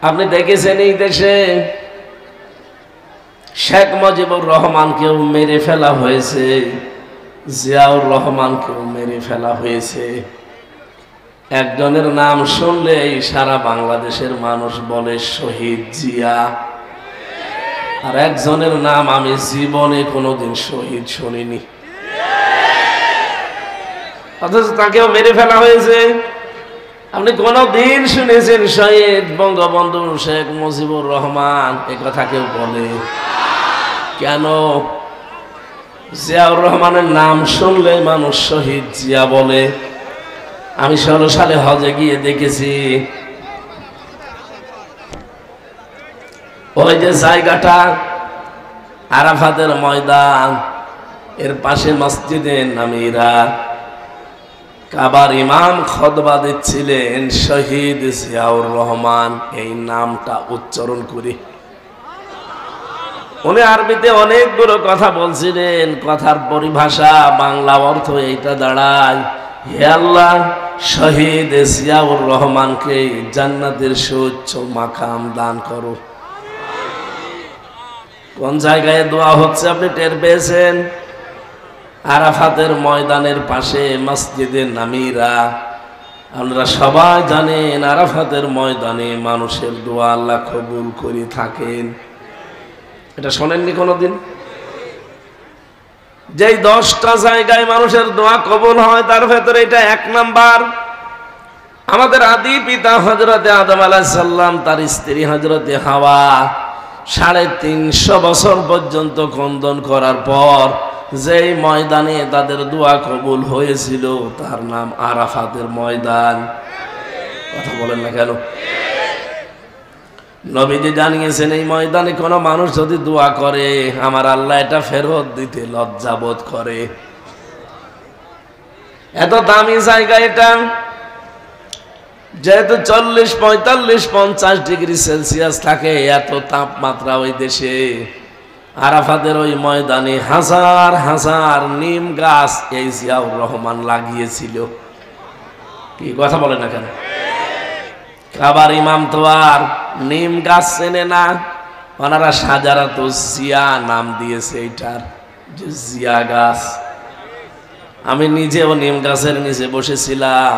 আপনি দেখেছেন এই দেশে শেখ মুজিবুর রহমানকেও মেরে ফেলা হয়েছে, জিয়াউর রহমানকেও মেরে ফেলা হয়েছে। একজনের নাম শুনলেই সারা বাংলাদেশের মানুষ বলে শহীদ জিয়া, আর একজনের নাম আমি জীবনে কোনোদিন শহীদ শুনিনি, অথচ তাকেও মেরে ফেলা হয়েছে। আপনি কোনদিন শুনেছেন শহীদ বঙ্গবন্ধু শেখ মুজিবুর রহমান? এ কথা কেউ বলে? কেন? জিয়াউর রহমানের নাম শুনলে মানুষ শহীদ জিয়া বলে। আমি 16 সালে হজে গিয়ে দেখেছি, ওই যে জায়গাটা আরাফাতের ময়দান, এর পাশে মসজিদে নামিরা, কাবার ইমাম খুতবা দিচ্ছিলেন শহীদ জিয়াউর রহমান, এই নামটা উচ্চারণ করে। উনি আরবিতে অনেকগুলো কথা বলছিলেন, কথার পরিভাষা বাংলা অর্থ এইটা দাঁড়ায়, হে আল্লাহ, শহীদ জিয়াউর রহমানকে জান্নাতের সুউচ্চ মাকাম দান করো। কোন জায়গায় দোয়া হচ্ছে আপনি টের পেয়েছেন? আরাফাতের ময়দানের পাশে মসজিদে নামিরা। আপনারা সবাই জানেন আরাফাতের ময়দানে মানুষের দোয়া আল্লাহ কবুল করে থাকেন। এটা শোনেননি কোনোদিন? যেই 10টা জায়গায় মানুষের দোয়া কবুল হয় তার ভেতরে এটা 1 নাম্বার। আমাদের আদি পিতা হযরতে আদম আলাইহিস সালাম, তার স্ত্রী হযরতে হাওয়া 350 বছর পর্যন্ত খন্দন করার পর যেই ময়দানে তাদের দোয়া কবুল হয়েছিল তার নাম আরাফাতের ময়দান। কথা বলেন না কেন? নবীজি জানিয়েছেন এই ময়দানে কোনো মানুষ যদি দোয়া করে আমার আল্লাহ এটা ফেরত দিতে লজ্জাবোধ করে। এত দামি জায়গা এটা, যেহেতু 40, 45, 50 ডিগ্রি সেলসিয়াস থাকে, এত তাপমাত্রা ওই দেশে। আরাফাতের ওই ময়দানে হাজার হাজার নিম গাছ এই জিয়াউর রহমান লাগিয়েছিল। কি কথা বলে না কেন? কাবার ইমাম তো আর নিম গাছ চেনে না, ওনারা সাজারাতুজ জিয়া নাম দিয়েছে এইটার, যে জিয়া গাছ। আমি নিজেও নিম গাছের নিচে বসেছিলাম,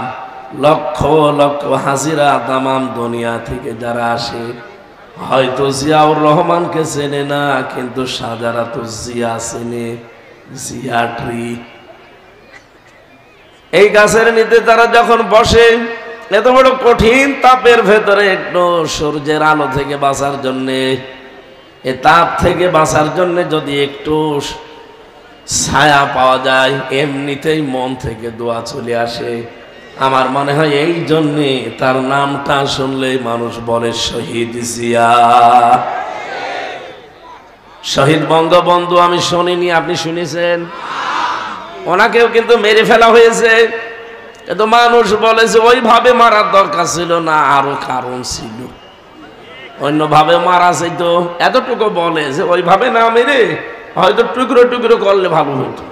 লক্ষ লক্ষ হাজিরা তামাম দুনিয়া থেকে যারা আসে, হয়তো জিয়াউর রহমানকে চেনে না, কিন্তু সাজারাতুজ জিয়া চেনে, জিয়া ট্রি। এই গাছের নিচে তারা যখন বসে, এত বড় কঠিন তাপের ভেতরে একটু সূর্যের আলো থেকে বাঁচার জন্যে, এ তাপ থেকে বাঁচার জন্য যদি একটু ছায়া পাওয়া যায়, এমনিতেই মন থেকে দোয়া চলে আসে। আমার মনে হয় এই জন্যে তার নামটা শুনলে মানুষ বলে শহীদ জিয়া। শহীদ বঙ্গবন্ধু আমি শুনিনি, আপনি শুনেছেন? ওনাকেও কিন্তু মেরে ফেলা হয়েছে, কিন্তু মানুষ বলে যে ওইভাবে মারার দরকার ছিল না, আরো কারণ ছিল, অন্যভাবে মারা যেত। এতটুকু বলে যে ওইভাবে না মেরে হয়তো টুকরো টুকরো করলে ভালো হতো।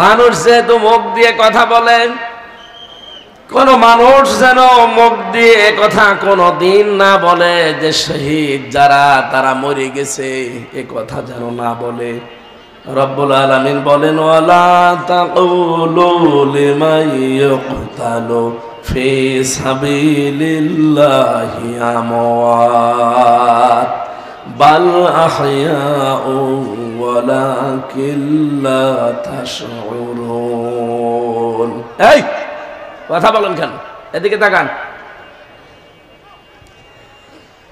মানুষ যেহেতু মুখ দিয়ে কথা বলে, কোন মানুষ যেন মুখ দিয়ে কথা কোনো দিন না বলে যে শহীদ যারা তারা মরে গেছে, এ কথা যেন না বলে। রব্বুল আলামিন বলেন, ওয়ালা তাকুলু লিমান ইয়ুকতালু ফি সাবিলিল্লাহি আমওয়াত বাল আহইয়াউ ওয়ালাকিন লা তাশউরুন। এই কথা বলেন কেন? এদিকে তাকান।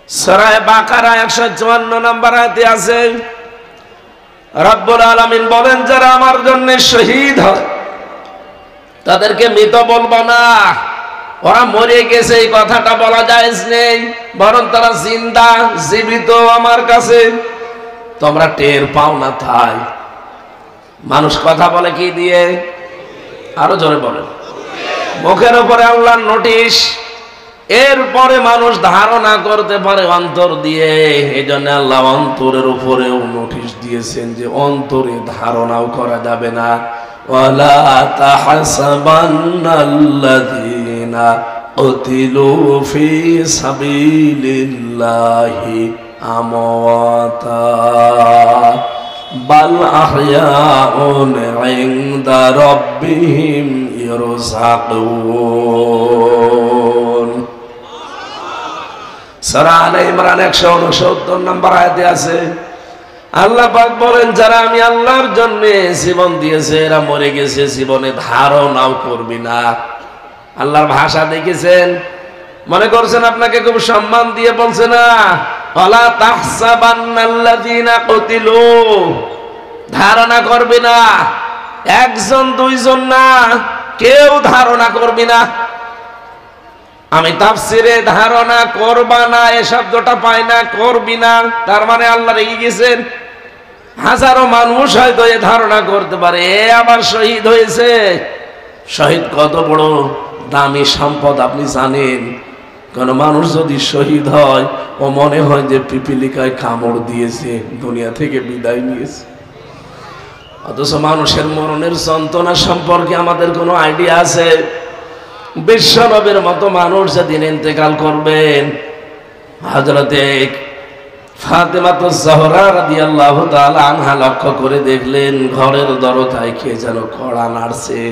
সূরা বাকারা 154 নম্বর আয়াতে আছে, রব্বুল আলামিন বলেন যারা আমার জন্য শহীদ হয় তাদেরকে মৃত বলবো না, ওরা মরে গেছে এই কথাটা বলা জায়েজ নেই, বরং তারা জিন্দা, জীবিত আমার কাছে। তোমরা টের পাও না তাই? মানুষ কথা বলে কি দিয়ে? আরো জোরে বলেন। মুখের উপরে আল্লাহর নোটিশ, এরপরে মানুষ ধারণা করতে পারে অন্তর দিয়ে। এই জন্য আল্লাহ অন্তরের উপরেও নোটিশ দিয়েছেন যে অন্তরে ধারণাও করা যাবে না। ওয়ালা তাহসাবান্নাল্লাযীনা না কুতিলু ফি সাবিলিল্লাহি আমওয়াতা বাল আহয়াউন ইনদা রাব্বিহিম ইরযাকুন। সূরা আলে ইমরান 169 নম্বর আয়াতে আছে আল্লাহ পাক বলেন, যারা আমি আল্লাহর জন্য জীবন দিয়েছে এরা মরে গেছে, জীবনে ধারণাও করবি না। আল্লাহর ভাষা দেখেছেন? মনে করছেন আপনাকে খুব সম্মান দিয়ে বলছে না, ওয়ালা তাহসাবান্নাল্লাযীনা কুতিলু, ধারণা করবি না। একজন দুইজন না, কেউ ধারণা করবি না। আমি তাফসিরে ধারণা করবা না এ শব্দটা পাই না, করবি না, তার মানে আল্লাহ রেগে গেছেন। হাজারো মানুষ হয়তো এ ধারণা করতে পারে এ আবার শহীদ হয়েছে। শহীদ কত বড় দামি সম্পদ আপনি জানেন? কোন মানুষ যদি শহীদ হয় ও মনে হয় যে পিপিলিকায় কামড় দিয়েছে, দুনিয়া থেকে বিদায় নিয়েছে। অথচ মানুষের মরণের যন্ত্রণা সম্পর্কে আমাদের কোনো আইডিয়া আছে? বিশ্বনবীর মতো মানুষ যেদিন ইন্তেকাল করবেন, হযরতে ফাতেমাতুজ জাহরা রাদিয়াল্লাহু তাআলা আনহা লক্ষ্য করে দেখলেন ঘরের দরজায় কে যেন কড়া নাড়ছে।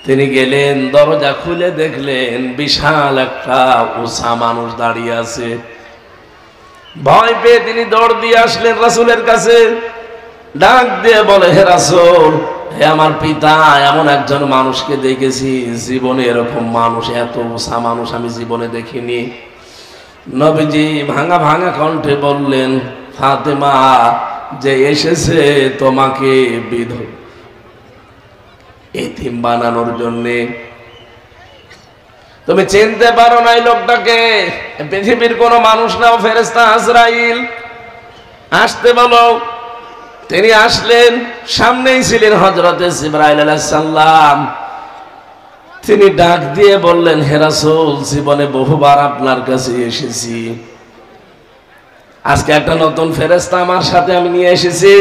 তিনি গেলেন, দরজা খুলে দেখলেন বিশাল একটা উঁচা মানুষ দাঁড়িয়ে আছে। ভয় পেয়ে তিনি দৌড় দিয়ে আসলেন রাসূলের কাছে, ডাক দিয়ে বলে, হে রাসূল, হে আমার পিতা, এমন একজন মানুষকে দেখেছি, জীবনে এরকম মানুষ, এত উঁচা মানুষ আমি জীবনে দেখিনি। নবীজি ভাঙা ভাঙা কণ্ঠে বললেন, ফাতেমা, যে এসেছে তোমাকে এতিম বানানোর জন্যে। তুমি চিনতে পারো না এই লোকটাকে? পৃথিবীর কোন মানুষ নাও, ফেরেশতা আজরাইল, আসতে বলো। তিনি আসলেন, সামনেই ছিলেন হযরতে জিবরাইল আলাইহিস সালাম। তিনি ডাক দিয়ে বললেন, হে রাসূল, জীবনে বহুবার আপনার কাছে এসেছি, আজকে একটা নতুন ফেরেশতা আমার সাথে আমি নিয়ে এসেছি।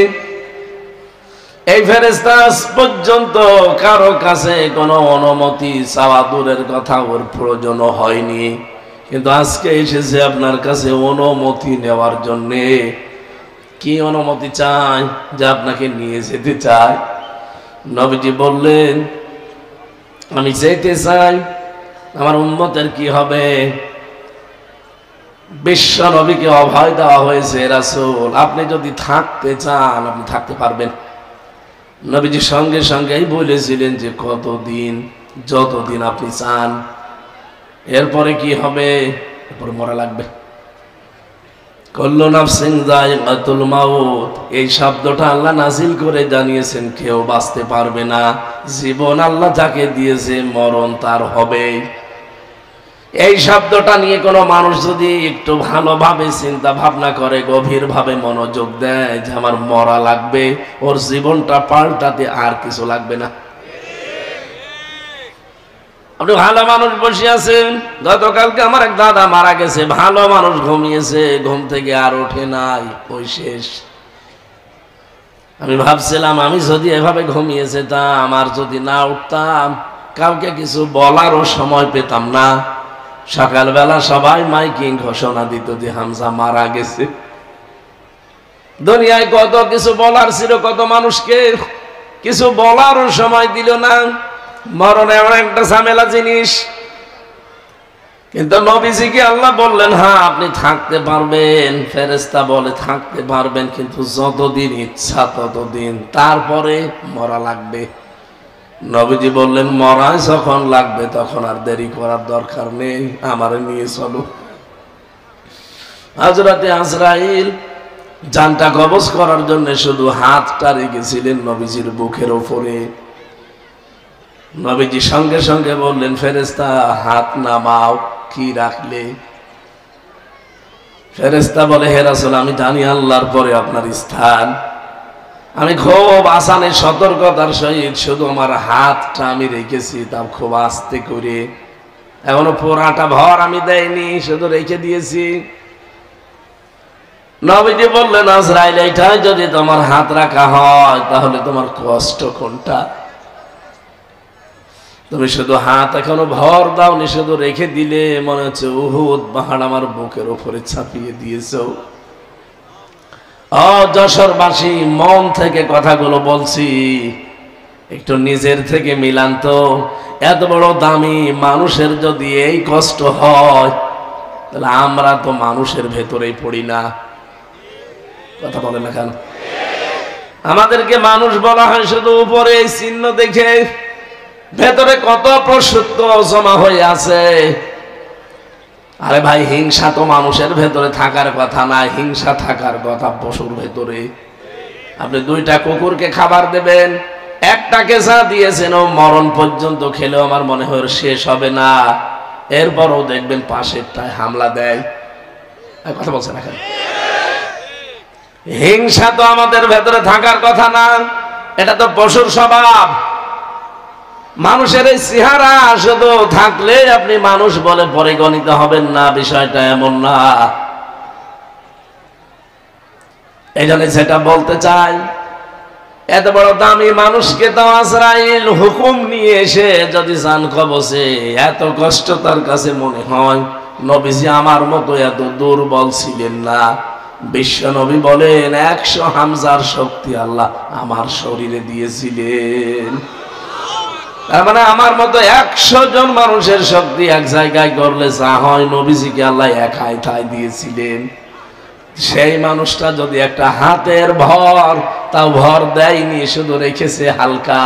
এই ফেরেশতা আজ পর্যন্ত কারো কাছে কোনো অনুমতি চাওয়া দূরের কথা, ওর প্রয়োজন হয়নি, কিন্তু আজকে এসেছে আপনার কাছে অনুমতি নেওয়ার জন্যে। কি অনুমতি চাই? যে আপনাকে নিয়ে যেতে চাই। নবীজি বললেন, আমি যেতে চাই, আমার উম্মতের কি হবে? বিশ্ব নবীকে অভয় দেওয়া হয়েছে, রাসূল আপনি যদি থাকতে চান আপনি থাকতে পারবেন। নবীজি সঙ্গে সঙ্গেই বলেছিলেন যে কতদিন? যতদিন আপনি চান। এরপরে কি হবে? এরপরে মরা লাগবে। কুল্লু নাফসিন যায়িকাতুল মাউত, এই শব্দটা আল্লাহ নাজিল করে জানিয়েছেন কেউ বাঁচতে পারবে না। জীবন আল্লাহ যাকে দিয়েছে মরণ তার হবে। এই শব্দটা নিয়ে কোনো মানুষ যদি একটু ভালোভাবে চিন্তা ভাবনা করে, গভীর ভাবে মনোযোগ দেয় যে আমার মরা লাগবে, ওর জীবনটা পাল্টাতে আর কিছু লাগবে না। আপনি ভালো মানুষ বসে আছেন, গতকালকে আমার এক দাদা মারা গেছে, ভালো মানুষ ঘুমিয়েছে, ঘুম থেকে আর ওঠে নাই, ওই শেষ। আমি ভাবছিলাম আমি যদি এভাবে ঘুমিয়ে যেতাম আর যদি না উঠতাম, কাউকে কিছু বলারও সময় পেতাম না। সকালবেলা সবাই মাইকিং ঘোষণা দিত যে হামজা মারা গেছে। দুনিয়ায় কত কিছু বলার ছিল, কত মানুষকে কিছু বলারও সময় দিল না। মরণ এমন একটা ঝামেলা জিনিস। কিন্তু নবীজিকে আল্লাহ বললেন, হ্যাঁ আপনি থাকতে পারবেন। ফেরেশতা বলে থাকতে পারবেন, কিন্তু যতদিন ইচ্ছা ততদিন, তারপরে মরা লাগবে। নবীজি বললেন, মরা যখন লাগবে তখন আর দেরি করার দরকার নেই, আমারে নিয়ে চলো। হযরতে আজরাইল জানটা কবজ করার জন্য শুধু হাতটা রেখেছিলেন নবীজির বুকের উপরে। নবীজি সঙ্গে সঙ্গে বললেন, ফেরেশতা হাত নামাও। কি রাখলে? ফেরেশতা বলে, হে রাসূল, আমি জানি আল্লাহর পরে আপনার স্থান। আমি খুব আসানে সতর্কতার সহিত শুধু আমার হাতটা আমি রেখেছি, তা খুব আস্তে করে, এখনো পুরাটা ভর আমি দেয়নি, শুধু রেখে দিয়েছি। নবীজি বললেন, আজরাইল, এটা যদি তোমার হাত রাখা হয় তাহলে তোমার কষ্ট কোনটা? তুমি শুধু হাত এখনো ভর দাওনি, শুধু রেখে দিলে মনে হচ্ছে উহুদ পাহাড় আমার বুকের উপরে চাপিয়ে দিয়েছো। যশোরবাসী, মন থেকে কথাগুলো বলছি, একটু নিজের থেকে মিলান তো। এত বড় দামি মানুষের যদি এই কষ্ট হয়, তাহলে আমরা তো মানুষের ভেতরেই পড়ি না। কথা বলে না কেন? আমাদেরকে মানুষ বলা হয় শুধু উপরে এই চিহ্ন দেখে, ভেতরে কত প্রসূত জমা হয়ে আছে। আরে ভাই, হিংসা তো মানুষের ভেতরে থাকার কথা না, হিংসা থাকার কথা পশুর ভেতরে। আপনি দুইটা কুকুরকে খাবার দেবেন, একটাকে যা দিয়েছেন ও মরণ পর্যন্ত খেলেও আমার মনে হয় শেষ হবে না, এরপরও দেখবেন পাশেরটায় হামলা দেয়। কথা বলছে না কেন? হিংসা তো আমাদের ভেতরে থাকার কথা না, এটা তো পশুর স্বভাব। মানুষের এই চেহারা শুধু থাকলে আপনি মানুষ বলে পরিগণিত হবেন না, বিষয়টা এমন না। এই জন্য যেটা বলতে চাই, এত বড় দামি মানুষকে তো আজরাইল হুকুম নিয়ে এসে যদি জান কবজে, এত কষ্ট তার কাছে মনে হয়। নবীজি আমার মতো এত দুর্বল ছিলেন না। বিশ্ব নবী বলেন 100 হামজার শক্তি আল্লাহ আমার শরীরে দিয়েছিলেন। তার মানে আমার মতো 100 জন মানুষের শক্তি এক জায়গায় করলে যা হয়, নবীজিকে আল্লাহ একাই ঠাই দিয়েছিলেন। সেই মানুষটা যদি একটা হাতের ভর, তাও ভর দেয়নি, শুধু রেখেছে হালকা,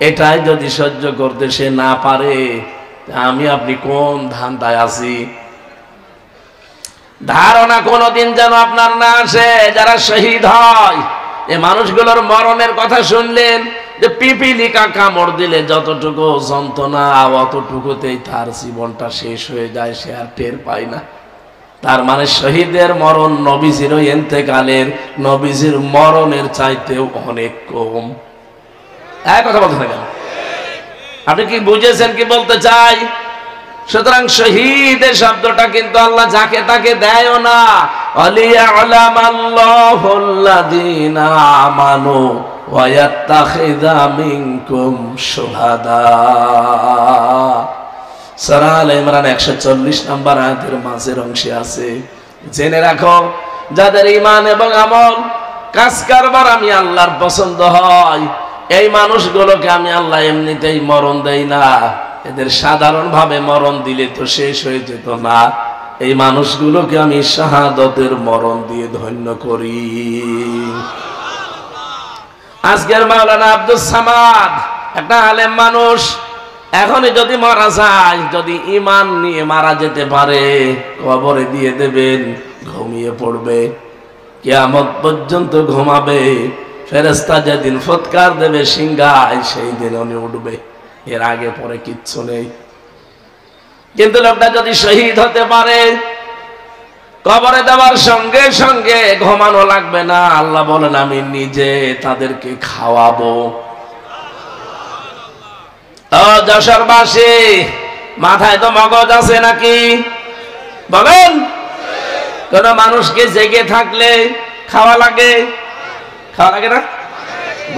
এটাই যদি সহ্য করতে সে না পারে, আমি আপনি কোন ধান্দায় আছি? ধারণা কোনদিন যেন আপনার না আসে, যারা শহীদ হয়, এই মানুষগুলোর মরণের কথা শুনলেন যে পিপিলিকা কামড় দিলে যতটুকু যন্ত্রণা, অতটুকুতেই তার জীবনটা শেষ হয়ে যায়, সে আর টের পায় না। তার মানে শহীদের মরণ নবীজির ইন্তেকালের, নবীজির মরণের চাইতেও অনেক কম। এক কথা বলতে থাকেন, আপনি কি বুঝেছেন কি বলতে চাই? সুতরাং শহীদের শব্দটা কিন্তু আল্লাহ যাকে তাকে দেয়ও না। আলিয়ালামাল্লাহুল্লাযীনা আমানু ওয়া ইয়াত্তাখিযা মিনকুম শুহাদা। সূরা আলে ইমরান 140 নম্বর আয়াতের মাঝের অংশে আছে, জেনে রাখো যাদের ঈমান এবং আমল কাজ কারবার আমি আল্লাহর পছন্দ হয়, এই মানুষগুলোকে আমি আল্লাহ এমনিতেই মরণ দেই না। এদের সাধারণভাবে মরণ দিলে তো শেষ হয়ে যেত না, এই মানুষগুলোকে আমি শাহাদতের মরণ দিয়ে ধন্য করি। আজকের মাওলানা আব্দুস সামাদ একটা আলেম মানুষ, এখনই যদি মারা যায়, যদি ঈমান নিয়ে মারা যেতে পারে, কবরে দিয়ে দেবেন, ঘুমিয়ে পড়বে, কিয়ামত পর্যন্ত ঘুমাবে। ফেরেশতা যেদিন ফুৎকার দেবে সিংহায়, সেই দিন উনি উঠবে, এর আগে পরে কিচ্ছু নেই। কিন্তু লোকটা যদি শহীদ হতে পারে, কবরে দেওয়ার সঙ্গে সঙ্গে ঘুমানো লাগবে না, আল্লাহ বলেন আমি নিজে তাদেরকে খাওয়াবো। যশোরবাসী, মাথায় তো মগজ আছে নাকি? বলেন, কোন মানুষকে জেগে থাকলে খাওয়া লাগে? খাওয়া লাগে না?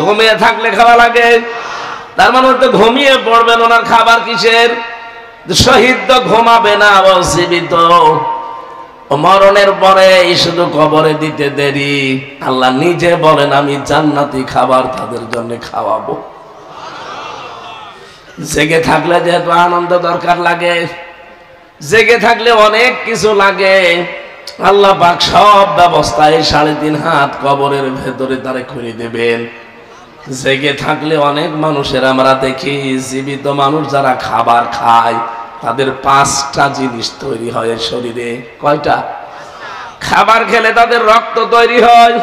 ঘুমিয়ে থাকলে খাওয়া লাগে? তার মানে তো ঘুমিয়ে পড়বেন, ওনার খাবার কিসের? শহীদ তো ঘুমাবে না, ও জীবিত। মরণের পরে শুধু কবরে দিতে দেরি, আল্লাহ নিজে বলেন আমি জান্নাতি খাবার তাদের জন্য খাওয়াবো। জেগে থাকলে যেহেতু আনন্দ দরকার লাগে, জেগে থাকলে অনেক কিছু লাগে, আল্লাহ পাক সব ব্যবস্থায় 3.5 হাত কবরের ভেতরে তারে খুঁড়ে দেবেন। জেগে থাকলে অনেক মানুষের আমরা দেখি, জীবিত মানুষ যারা খাবার খায়, তাদের 5টা জিনিস তৈরি হয় শরীরে। কয়টা? খাবার খেলে তাদের রক্ত তৈরি হয়,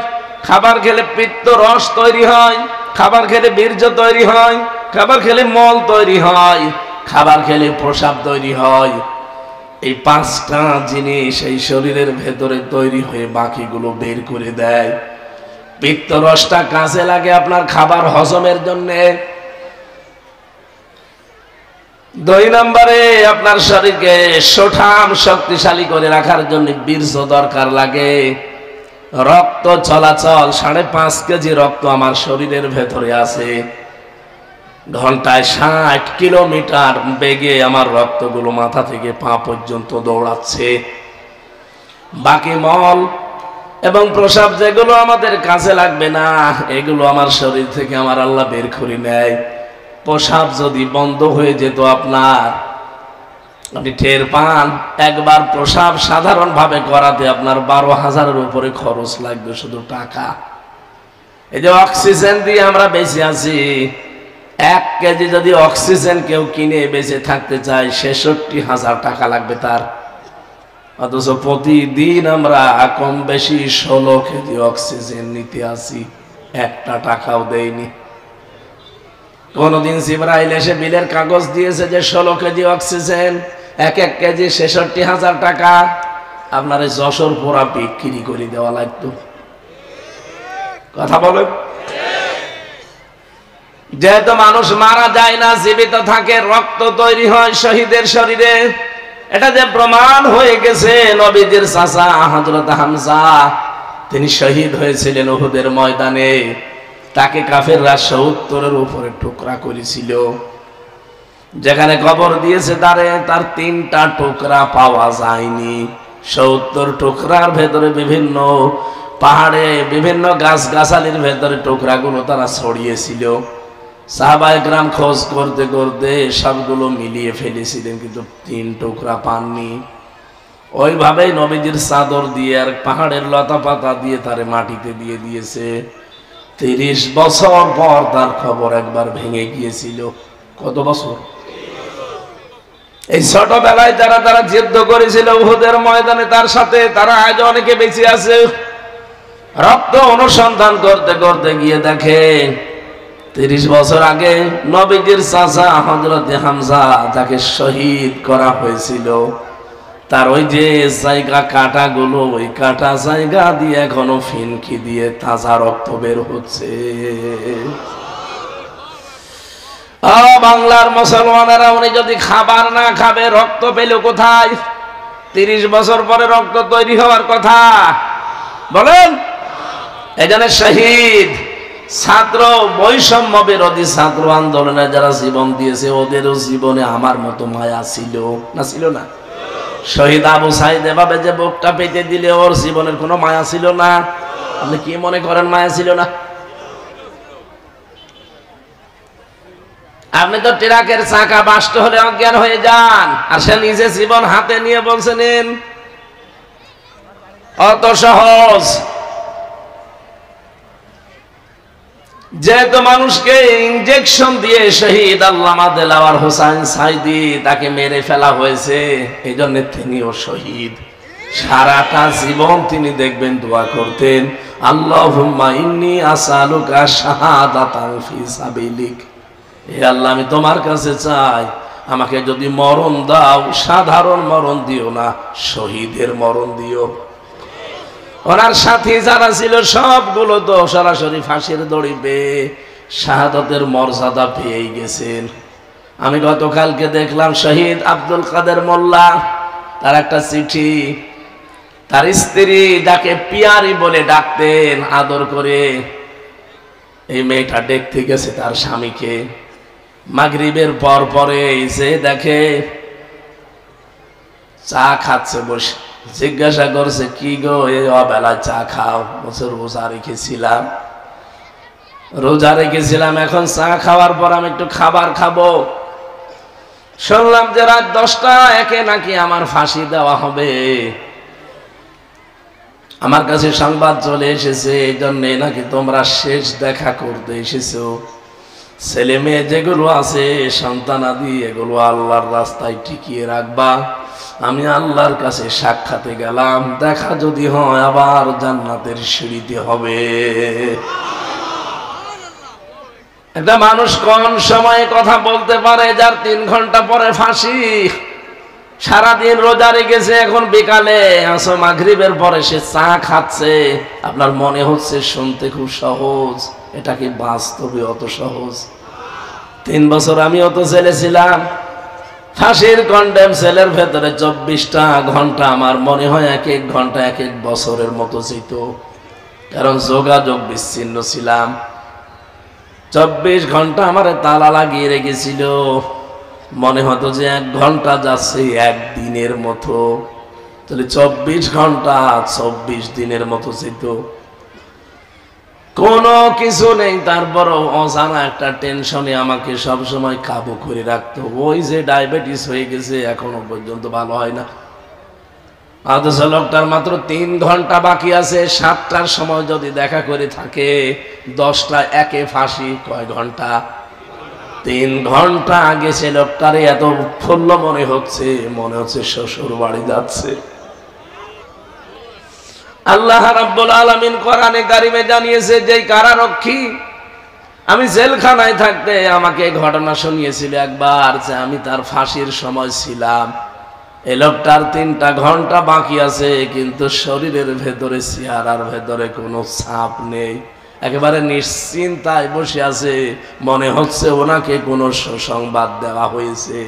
খাবার খেলে পিত্ত রস তৈরি হয়, খাবার খেলে বীর্য তৈরি হয়, খাবার খেলে মল তৈরি হয়, খাবার খেলে প্রস্রাব তৈরি হয়। এই 5টা জিনিস এই শরীরের ভেতরে তৈরি হয়ে বাকিগুলো বের করে দেয়। পিত্ত রসটা কাজে লাগে আপনার খাবার হজমের জন্য। 2 নম্বরে আপনার শরীরকে সুঠাম শক্তিশালী করে রাখার জন্য বীর্য দরকার লাগে। রক্ত চলাচল, 5.5 কেজি রক্ত আমার শরীরের ভেতরে আছে। ঘন্টায় 60 কিলোমিটার বেগে আমার রক্তগুলো মাথা থেকে পা পর্যন্ত দৌড়াচ্ছে। বাকি মল এবং প্রসাব যেগুলো আমাদের কাজে লাগবে না, এগুলো আমার শরীর থেকে আমার আল্লাহ বের করে নেয়। প্রসাব যদি বন্ধ হয়ে যেত আপনার, আপনি টের পান, একবার প্রসাব সাধারণভাবে করাতে আপনার 12,000-এর উপরে খরচ লাগবে শুধু টাকা। এই যে অক্সিজেন দিয়ে আমরা বেঁচে আছি, 1 কেজি যদি অক্সিজেন কেউ কিনে বেঁচে থাকতে চায় 66,000 টাকা লাগবে তার। অথচ প্রতিদিন আমরা কম বেশি 16 কেজি অক্সিজেন নিতে আসি, 1 টাকাও দেয়নি। কোনদিন জিবরাইল এসে বিলের কাগজ দিয়েছে যে 16 কেজি অক্সিজেন, 1 কেজি 66,000 টাকা। আপনার এই যশোর পোড়া বিক্রি করে দেওয়া লাগতো। কথা বলেন। যেহেতু মানুষ মারা যায় না, জীবিত থাকে, রক্ত তৈরি হয় শহীদের শরীরে, এটা যে প্রমাণ হয়ে গেছে। নবীজির চাচা হযরত হামজা, তিনি শহীদ হয়েছিলেন উহুদের ময়দানে। তাকে কাফেররা 70-এর উপরে টুকরা করেছিল। যেখানে কবর দিয়েছে তার 3টা টুকরা পাওয়া যায়নি। 70 টুকরার ভেতরে বিভিন্ন পাহাড়ে, বিভিন্ন গাছগাছালির ভেতরে টুকরাগুলো তারা ছড়িয়েছিল। সাহাবায়ে কেরাম খোঁজ করতে করতে সবগুলো মিলিয়ে ফেলেছিলেন, কিন্তু 3 টুকরা পাননি। ওইভাবেই নবীজির চাদর দিয়ে আর পাহাড়ের লতা পাতা দিয়ে তারে মাটিতে দিয়ে দিয়েছে। 30 বছর পর তার খবর একবার ভেঙে গিয়েছিল। কত বছর? এই ছোটবেলায় তারা যুদ্ধ করেছিল উহুদের ময়দানে তার সাথে, তারা আজ অনেকে বেঁচে আছে। রক্ত অনুসন্ধান করতে করতে গিয়ে দেখে 30 বছর আগে নবীজির চাচা হযরত হামজা, যাকে শহীদ করা হয়েছিল, তার ওই যে জায়গা কাটাগুলো, ওই কাটা জায়গা দিয়ে এখনো ফিনকি দিয়ে তাজা রক্ত বের হচ্ছে। বাংলার মুসলমানেরা, উনি যদি খাবার না খাবে রক্ত পেল কোথায়? 30 বছর পরে রক্ত তৈরি হওয়ার কথা বলেন। এখানে শহীদ ছাত্র, বৈষম্য বিরোধী ছাত্র আন্দোলনে যারা জীবন দিয়েছে, ওদেরও জীবনে আমার মতো মায়া ছিল না? ছিল না? শহীদ আবু সাইদ এভাবে যে বুকটা পেতে দিলে, ওর জীবনের কোনো মায়া ছিল না? আপনি কি মনে করেন মায়া ছিল না? আপনি তো ট্রাকের চাকা বাস্ট হলে অজ্ঞান হয়ে যান, আর সে নিজে জীবন হাতে নিয়ে বলছেন অত সহজ। যেহেতু মানুষকে ইনজেকশন দিয়ে শহীদ আল্লামা দেলাওয়ার হোসেন সাইদি, তাকে মেরে ফেলা হয়েছে, এই জন্য তিনিও শহীদ। সারাটা জীবন তিনি দেখবেন দোয়া করতেন, আল্লাহুম্মা ইন্নী আসআলুকা শাহাদাতান ফি সাবিলিক। হে আল্লাহ, আমি তোমার কাছে চাই, আমাকে যদি মরণ দাও, সাধারণ মরণ দিও না, শহীদের মরণ দিও। ওনার সাথী যারা ছিল সবগুলো তো সরাসরি ফাঁসির দড়ি পেয়ে শাহাদাতের মর্যাদা পেয়ে গেছেন। আমি গতকালকে দেখলাম শহীদ আব্দুল কাদের মোল্লা, তার একটা চিঠি, তার স্ত্রী যাকে পিয়ারি বলে ডাকতেন আদর করে, এই মেয়েটা দেখতে গেছে তার স্বামীকে। মাগরিবের পর পরে এসে দেখে চা খাচ্ছে বসে। জিজ্ঞাসা করছে, কি গো এই অবেলায় চা খাও? বলছে, রোজা রেখেছিলাম, এখন চা খাওয়ার পর আমি একটু খাবার খাবো। শুনলাম যে রাত 10টা একে নাকি আমার ফাঁসি দেওয়া হবে। আমার কাছে সংবাদ চলে এসেছে, এই জন্যে নাকি তোমরা শেষ দেখা করতে এসেছো। ছেলে মেয়ে যেগুলো আছে, সন্তানাদি, এগুলো আল্লাহর রাস্তায় টিকিয়ে রাখবা। আমি আল্লাহর কাছে সাক্ষাতে গেলাম, দেখা যদি হয় আবার জান্নাতের সিঁড়িতে হবে। একটা মানুষ কোন সময়ে কথা বলতে পারে যার 3 ঘন্টা পরে ফাঁসি? সারাদিন রোজা রেখেছে, এখন বিকালে আসো মাগরিবের পরে সে চা খাচ্ছে। আপনার মনে হচ্ছে শুনতে খুব সহজ, এটা কি বাস্তবে অত সহজ? 3 বছর আমিও তো জেলে ছিলাম। ফাঁসির কন্ডেম সেলের ভেতরে 24টা ঘন্টা আমার মনে হয় এক এক ঘন্টা এক এক বছরের মতো যেত, কারণ যোগাযোগ বিচ্ছিন্ন ছিলাম। 24 ঘন্টা আমারে তালা লাগিয়ে রেখেছিল। মনে হতো যে 1 ঘন্টা যাচ্ছে 1 দিনের মতো, তাহলে 24 ঘন্টা 24 দিনের মতো যেত। কোনো কিছু নেই, তারপরও অজানা একটা টেনশনে আমাকে সবসময় কাবু করে রাখতো। ওই যে ডায়াবেটিস হয়ে গেছে, এখনো পর্যন্ত ভালো হয় না। অথচ লোকটার মাত্র 3 ঘন্টা বাকি আছে। 7টার সময় যদি দেখা করে থাকে, 10টা একে ফাঁসি। কয় ঘন্টা? 3 ঘন্টা আগে সে লোকটারে এত উৎফুল্ল মনে হচ্ছে শ্বশুর বাড়ি যাচ্ছে। আল্লাহ রাব্বুল আলামিন কোরআনে কারিমে জানিয়েছে, যে কারারক্ষী আমি জেলখানায় থাকতে আমাকে ঘটনা শুনিয়েছিল একবার, যে আমি তার ফাঁসির সময় ছিলাম। এই লোকটার 3টা ঘন্টা বাকি আছে, কিন্তু শরীরের ভেতরে, চেহারার ভেতরে কোনো ছাপ নেই। একেবারে নিশ্চিন্তায় বসে আছে, মনে হচ্ছে ওনাকে কোনো সুসংবাদ দেওয়া হয়েছে।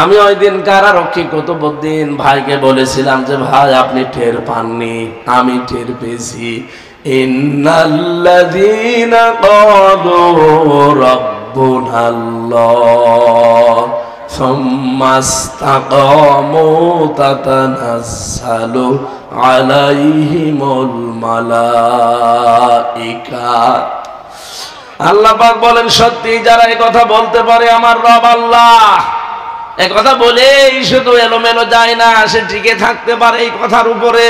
আমি ওই দিন কারারক্ষী কুতুবউদ্দিন ভাইকে বলেছিলাম যে ভাই, আপনি টের পাননি? আমি টের পেয়েছি। ইন্নাল্লাযীনা ক্বালু রাব্বুনাল্লাহ সুম্মা ইসতাকামু তাতানাজ্জালু আলাইহিমুল মালাইকা। আল্লাহ পাক বলেন, সত্যি যারা এই কথা বলতে পারে আমার রব আল্লাহ, এই কথা বলেই শুধু এলোমেলো যায় না, সে টিকে থাকতে পারে এই কথার উপরে।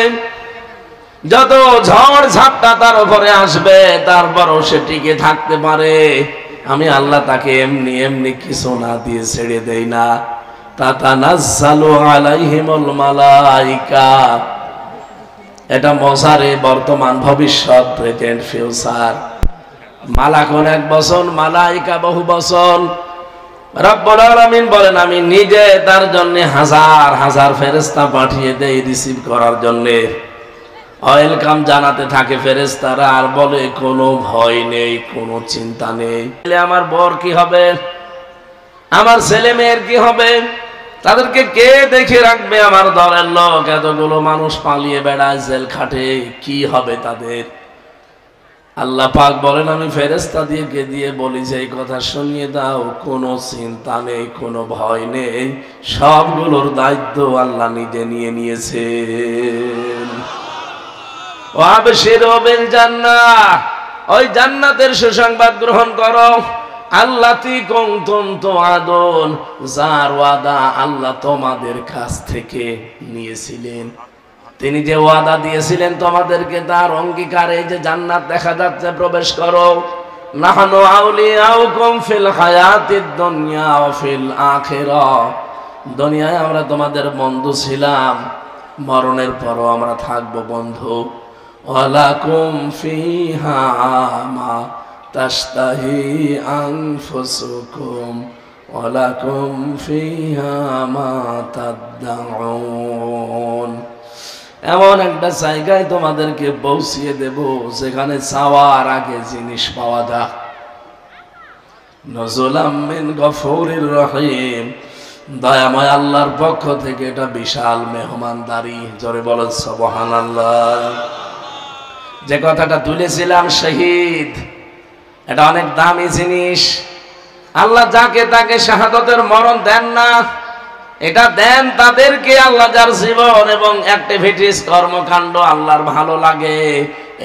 যত ঝড় ঝাপটা তার উপরে আসবে, তারপরও সে টিকে থাকতে পারে। আমি আল্লাহ তাকে এমনি এমনি কিছু না দিয়ে ছেড়ে দেই না। তাতানাজ্জালু আলাইহিমুল মালাইকা, এটা মজারে বর্তমান ভবিষ্যৎ, প্রেজেন্ট ফিউচার। মালাকুন 1 বছর, মালাইকা বহু বছর। রব্বুল আলামিন বলেন, আমি নিজে তার জন্য হাজার হাজার ফেরেশতা পাঠিয়ে দেই রিসিভ করার জন্য। ওয়েলকাম জানাতে থাকে ফেরেশতারা, আর বলে কোনো ভয় নেই, কোনো চিন্তা নেই। আমার বর কি হবে, আমার ছেলে মেয়ের কি হবে, তাদেরকে কে দেখে রাখবে? আমার দলের লোক এতগুলো মানুষ পালিয়ে বেড়ায়, জেল খাটে, কি হবে তাদের? আল্লাহ পাক বলেন, আমি ফেরেশতা দিয়ে বলি যে এই কথা শুনিয়ে দাও, কোনো চিন্তা নেই, কোনো ভয় নেই, সবগুলোর দায়িত্ব আল্লাহ নিজে নিয়ে নিয়েছেন। ওয়াবশিরু বিল জান্নাহ, ওই জান্নাতের সুসংবাদ গ্রহণ করো। আল্লাতী কুনতুম তুআদুন, যার ওয়াদা আল্লাহ তোমাদের কাছ থেকে নিয়েছিলেন। তিনি যে ওয়াদা দিয়েছিলেন তোমাদেরকে, তার অঙ্গীকার এই যে জান্নাত দেখা যাচ্ছে, প্রবেশ করো। নাহনু আউলিয়াউকুম ফিল হায়াতিদ দুনিয়া ওয়া ফিল আখিরাহ, দুনিয়ায় আমরা তোমাদের বন্ধু ছিলাম, মরণের পরও আমরা থাকবো বন্ধু। ওয়ালাকুম ফিহা মা তাশতাহি আনফুসুকুম ওয়ালাকুম ফিহা মা তাদউন, এমন একটা জায়গায় তোমাদেরকে পৌঁছিয়ে দেব যেখানে চাওয়ার আগে জিনিস পাওয়া যায়। নজুলাম মিন গফুরির রহিম, দয়াময় আল্লাহর পক্ষ থেকে এটা বিশাল মেহমানদারি। জোরে বলেন সুবহানাল্লাহ। যে কথাটা তুলেছিলাম শহীদ, এটা অনেক দামি জিনিস। আল্লাহ যাকে তাকে শাহাদাতের মরণ দেন না, এটা দেন তাদেরকে আল্লাহ যার জীবন এবং অ্যাক্টিভিটিস, কর্মকাণ্ড আল্লাহর ভালো লাগে,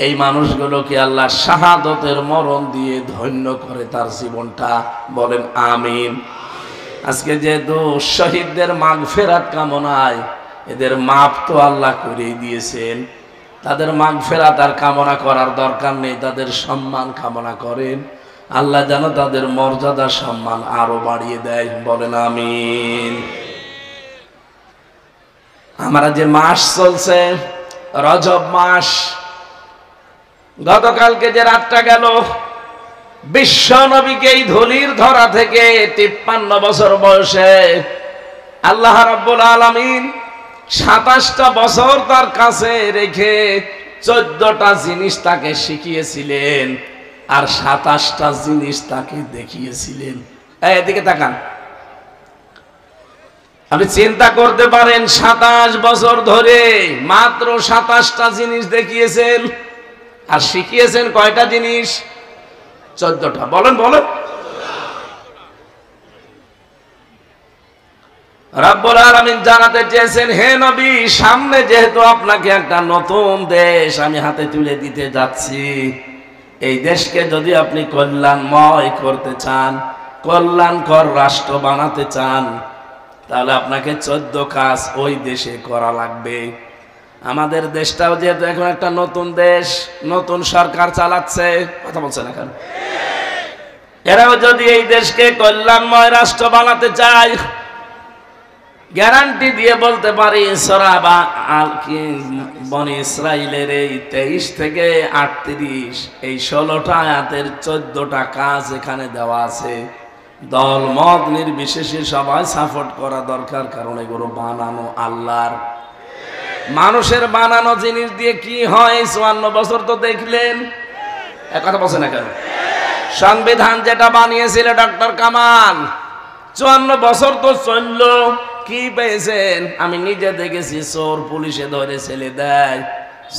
এই মানুষগুলোকে আল্লাহ শাহাদাতের মরণ দিয়ে ধন্য করে তার জীবনটা। বলেন আমিন। আজকে যেহেতু শহীদদের মাগফিরাত কামনায়, এদের মাপ তো আল্লাহ করেই দিয়েছেন, তাদের মাগফিরাত আর কামনা করার দরকার নেই, তাদের সম্মান কামনা করেন। আল্লাহ যেন তাদের মর্যাদা সম্মান আরো বাড়িয়ে দেয়। বলেন আমিন। আমরা যে মাস চলছে, রজব মাস, গতকালকে যে রাতটা গেল, বিশ্ব নবীকে এই ধুলির ধরা থেকে 53 বছর বয়সে আল্লাহ রাব্বুল আলামিন 27টা বছর তার কাছে রেখে 14টা জিনিস তাকে শিখিয়েছিলেন, আর 27টা জিনিস তাকে দেখিয়েছিলেন। এদিকে তাকান, আপনি চিন্তা করতে পারেন 27 বছর ধরে মাত্র 27টা জিনিস দেখিয়েছেন, আর শিখিয়েছেন কয়টা জিনিস? 14টা। বলেন বলেন। রব্বুল আলামিন জানাতে চেয়েছেন, হে নবী, সামনে যেহেতু আপনাকে একটা নতুন দেশ আমি হাতে তুলে দিতে যাচ্ছি, এই দেশকে যদি আপনি কল্যাণময় করতে চান, কল্যাণকর রাষ্ট্র বানাতে চান, তাহলে আপনাকে 14 কাজ ওই দেশে করা লাগবে। আমাদের দেশটাও যেহেতু এখন একটা নতুন দেশ, নতুন সরকার চালাচ্ছে, কথা বলছেন এখন, এরাও যদি এই দেশকে কল্যাণময় রাষ্ট্র বানাতে চায়, গ্যারান্টি দিয়ে বলতে পারি সূরা বনী ইসরাইলের এই 23 থেকে 38 এই 16টা আয়াতের 14টা কাজ এখানে দেওয়া আছে। দল মত নির্বিশেষে সবাই সাপোর্ট করা দরকার, কারণ এগুলো বানানো আল্লাহর। মানুষের বানানো জিনিস দিয়ে কি হয় 54 বছর তো দেখলেন, এক কথা বলছেন না কেন? সংবিধান যেটা বানিয়েছিল ডক্টর কামাল, 54 বছর তো চলল, কি পেয়েছেন? আমি নিজে দেখেছি, চোর পুলিশে ধরে ছেলে দেয়,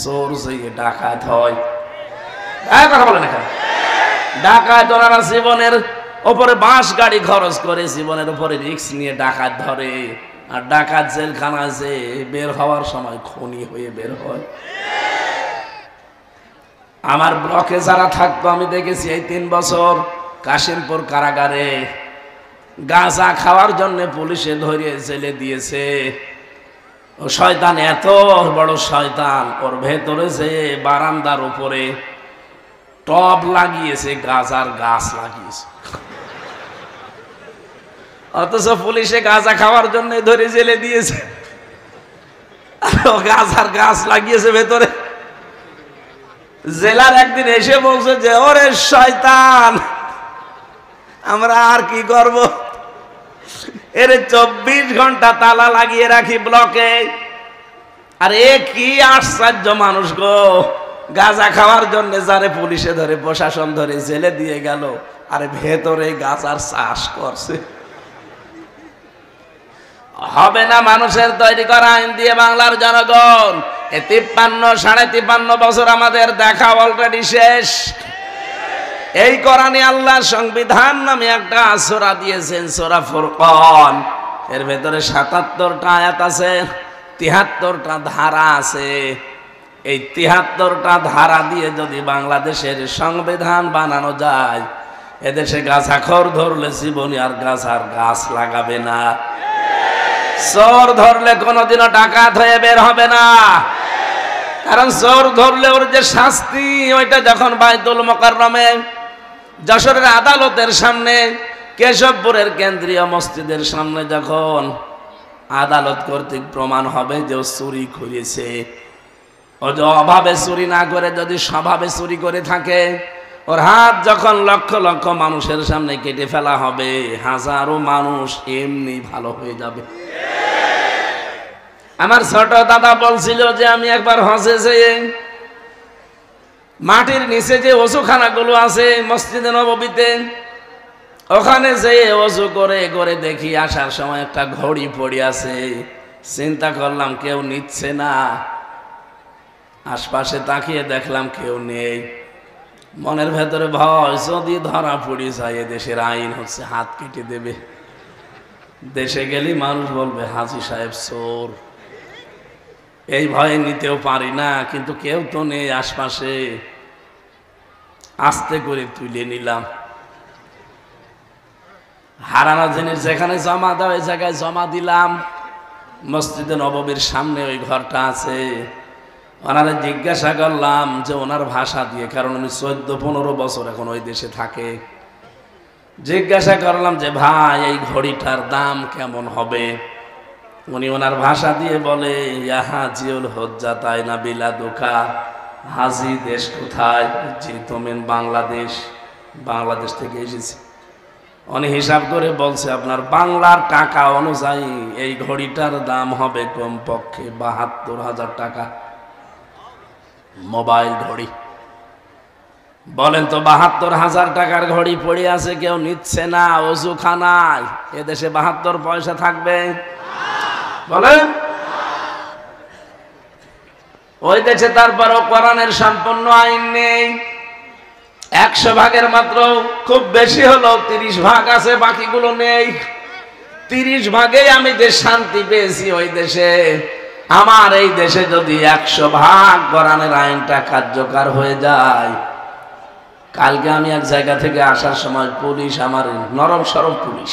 চোর যে ডাকাত হয়। কথা বলেন না, ডাকাত ওনারা জীবনের ওপরে বাস গাড়ি খরচ করে, জীবনের উপরে রিস্ক নিয়ে ডাকাত ধরে, আর ডাকাত জেলখানা যে বের হওয়ার সময় খুনি হয়ে বের হয়। আমার ব্লকে যারা থাকতো আমি দেখেছি এই 3 বছর কাশিমপুর কারাগারে গাঁজা খাওয়ার জন্য পুলিশে ধরে জেলে দিয়েছে। ও শয়তান এত বড় শয়তান, ওর ভেতরে যে বারান্দার উপরে টব লাগিয়েছে, গাঁজার গাছ লাগিয়েছে, অথচ পুলিশে গাঁজা খাওয়ার জন্য ধরে জেলে দিয়েছে, গাঁজার গাছ লাগিয়েছে ভেতরে। জেলার একদিন এসে বলছে যে, ওরে শয়তান, আমরা আর কি করব, এর 24 ঘন্টা তালা লাগিয়ে রাখি ব্লকে। আর এ কি আশ্চর্য মানুষ গো, গাঁজা খাওয়ার জন্য যারে পুলিশে ধরে প্রশাসন ধরে জেলে দিয়ে গেল, আর ভেতরে গাঁজার চাষ করছে। হবে না মানুষের তৈরি করা আইন দিয়ে বাংলার জনগণ। 53-53.5 বছর আমাদের দেখা অলরেডি শেষ। এই কোরআনে আল্লাহ সংবিধান নামে একটা সূরা দিয়েছেন, সূরা ফুরকান। এর ভেতরে 77টা আয়াত আছে, 73টা ধারা আছে। এই 73টা ধারা দিয়ে যদি বাংলাদেশের সংবিধান বানানো যায়, এদেশে গাঁজাখোর ধরলে জীবনী আর গাঁজার গাছ লাগাবে না, চোর ধরলে কোনোদিনও ডাকাত হয়ে বের হবে না। কারণ চোর ধরলে ওর যে শাস্তি, ওইটা যখন বাইতুল মোকাররমে যশোরের আদালতের সামনে, কেশবপুরের কেন্দ্রীয় মসজিদের সামনে যখন আদালত কর্তৃক প্রমাণ হবে যে ও চুরি করেছে, ও যে অভাবে চুরি না করে যদি স্বভাবে চুরি করে থাকে, ওর হাত যখন লক্ষ লক্ষ মানুষের সামনে কেটে ফেলা হবে, হাজারো মানুষ এমনি ভালো হয়ে যাবে। আমার ছোট দাদা বলছিল যে আমি একবার হজে যেয়ে মাটির নিচে যে ওযুখানাগুলো আছে মসজিদে নববীতে, ওখানে যেয়ে ওযু করে করে দেখি আসার সময় একটা ঘড়ি পড়ে আছে। চিন্তা করলাম কেউ নিচ্ছে না, আশপাশে তাকিয়ে দেখলাম কেউ নেই। মনের ভেতরে ভয়, যদি ধরা পড়ে যায় দেশের আইন হচ্ছে হাত কেটে দেবে, দেশে গেলে মানুষ বলবে হাজী সাহেব চোর। এই ভয়ে নিতেও পারি না, কিন্তু কেউ তো নেই আশপাশে। আস্তে করে তুলে নিলাম। হারানো জিনিস যেখানে জমা দেওয়া, ওই জায়গায় জমা দিলাম। মসজিদে নববীর সামনে ওই ঘরটা আছে। ওনারা জিজ্ঞাসা করলাম যে ওনার ভাষা দিয়ে, কারণ উনি 14-15 বছর এখন ওই দেশে থাকে। জিজ্ঞাসা করলাম যে ভাই এই ঘড়িটার দাম কেমন হবে? উনি ওনার ভাষা দিয়ে বলে, ইয়াহাজিউল হজ্জাতাই না বিলাদুকা, হাজি দেশ কোথায়? জি তুমিন বাংলাদেশ, বাংলাদেশ থেকে এসেছি। উনি হিসাব করে বলছে আপনার বাংলার টাকা অনুযায়ী এই ঘড়িটার দাম হবে কমপক্ষে 72,000 টাকা। মোবাইল ঘড়ি। বলেন তো 72,000 টাকার ঘড়ি পড়ে আছে, কেউ নিচ্ছে না, ওযুখানায়। এদেশে 72 পয়সা থাকবে? বলেন। ওই দেশে তারপরও কোরআনের সম্পূর্ণ আইন নেই। 100 ভাগের মাত্র খুব বেশি হলো 30 ভাগ আছে, বাকিগুলো নেই। 30 ভাগেই আমি যে শান্তি পেয়েছি ওই দেশে, আমার এই দেশে যদি 100 ভাগ কোরআনের আইনটা কার্যকর হয়ে যায়। কালকে আমি এক জায়গা থেকে আসার সময় পুলিশ, আমার নরম সরম পুলিশ,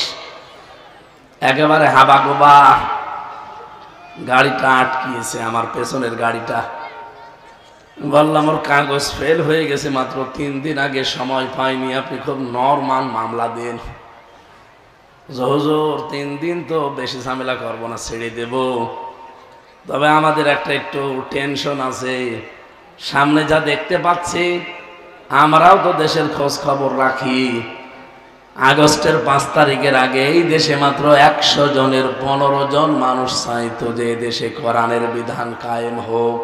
একেবারে হাবাগোবা গাড়িটা আটকিয়েছে, আমার পেছনের গাড়িটা। বললাম ওর কাগজ ফেল হয়ে গেছে, মাত্র 3 দিন আগে, সময় পাইনি, আপনি খুব নরমাল মামলা দেন। হুজুর 3 দিন তো বেশি ঝামেলা করবো না, ছেড়ে দেব, তবে আমাদের একটা একটু টেনশন আছে, সামনে যা দেখতে পাচ্ছি, আমরাও তো দেশের খোঁজ খবর রাখি। আগস্টের 5 তারিখের আগে এই দেশে মাত্র 100 জনের 15 জন মানুষ চাইতো যে দেশে কোরআনের বিধান কায়েম হোক।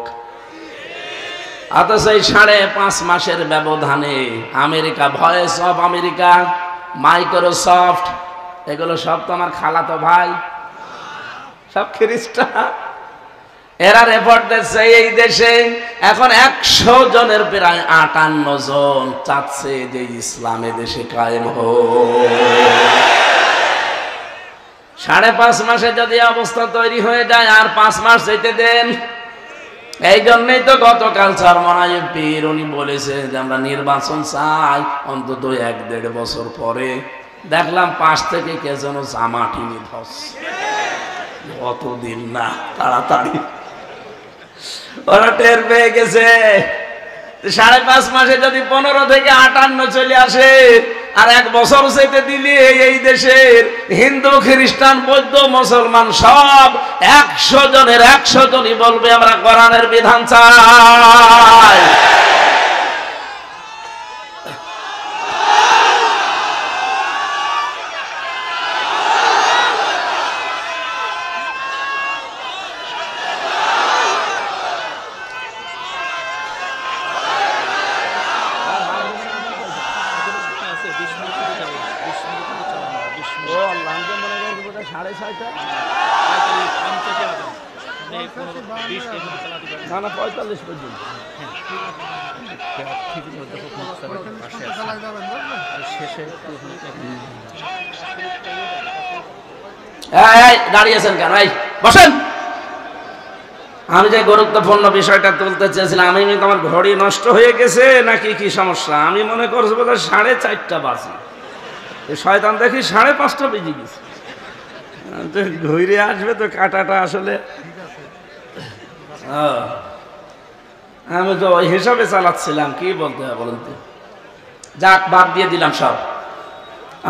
অথচ এই 5.5 মাসের ব্যবধানে America, voice of America, Microsoft, এগুলো সব তো আমার খালাতো ভাই, সব খ্রিস্টান। এরা রেপোর্ট দিচ্ছে এই দেশে এখন 100 জনের প্রায় 58 জন চাচ্ছে যে ইসলামে দেশে কায়েম হোক। 5.5 মাসে যদি অবস্থা তৈরি হয়ে যায়, আর 5 মাস যেতে দেন। এই জন্যই তো গতকাল চরমনায় পীর উনি বলেছে যে আমরা নির্বাচন চাই অন্তত 1-1.5 বছর পরে। দেখলাম পাশ থেকে কে যেন জামাটি নিধস, অতদিন না, তাড়াতাড়ি ওরা টের পেয়ে গেছে। 5.5 মাসে যদি 15 থেকে 58 চলে আসে, আর 1 বছর যেতে দিলে এই দেশের হিন্দু, খ্রিস্টান, বৌদ্ধ, মুসলমান সব 100 জনের 100 জনই বলবে আমরা কোরআনের বিধান চাই। না 45 পর্যন্ত দাঁড়িয়েছেন কেন? বসেন। আমি যে গুরুত্বপূর্ণ বিষয়টা তুলতে চেয়েছিলাম, আমি তোমার ঘড়ি নষ্ট হয়ে গেছে নাকি কি সমস্যা? আমি মনে করছি বোধহয় 4:30 বাজে, শয়তান দেখি 5:30 বেজে গেছে। ঘুরে আসবে তো কাটাটা আসলে, আমি তো ওই হিসাবে চালাচ্ছিলাম, কি বলতে হবে বলুন তো। যাক, বাদ দিয়ে দিলাম সব।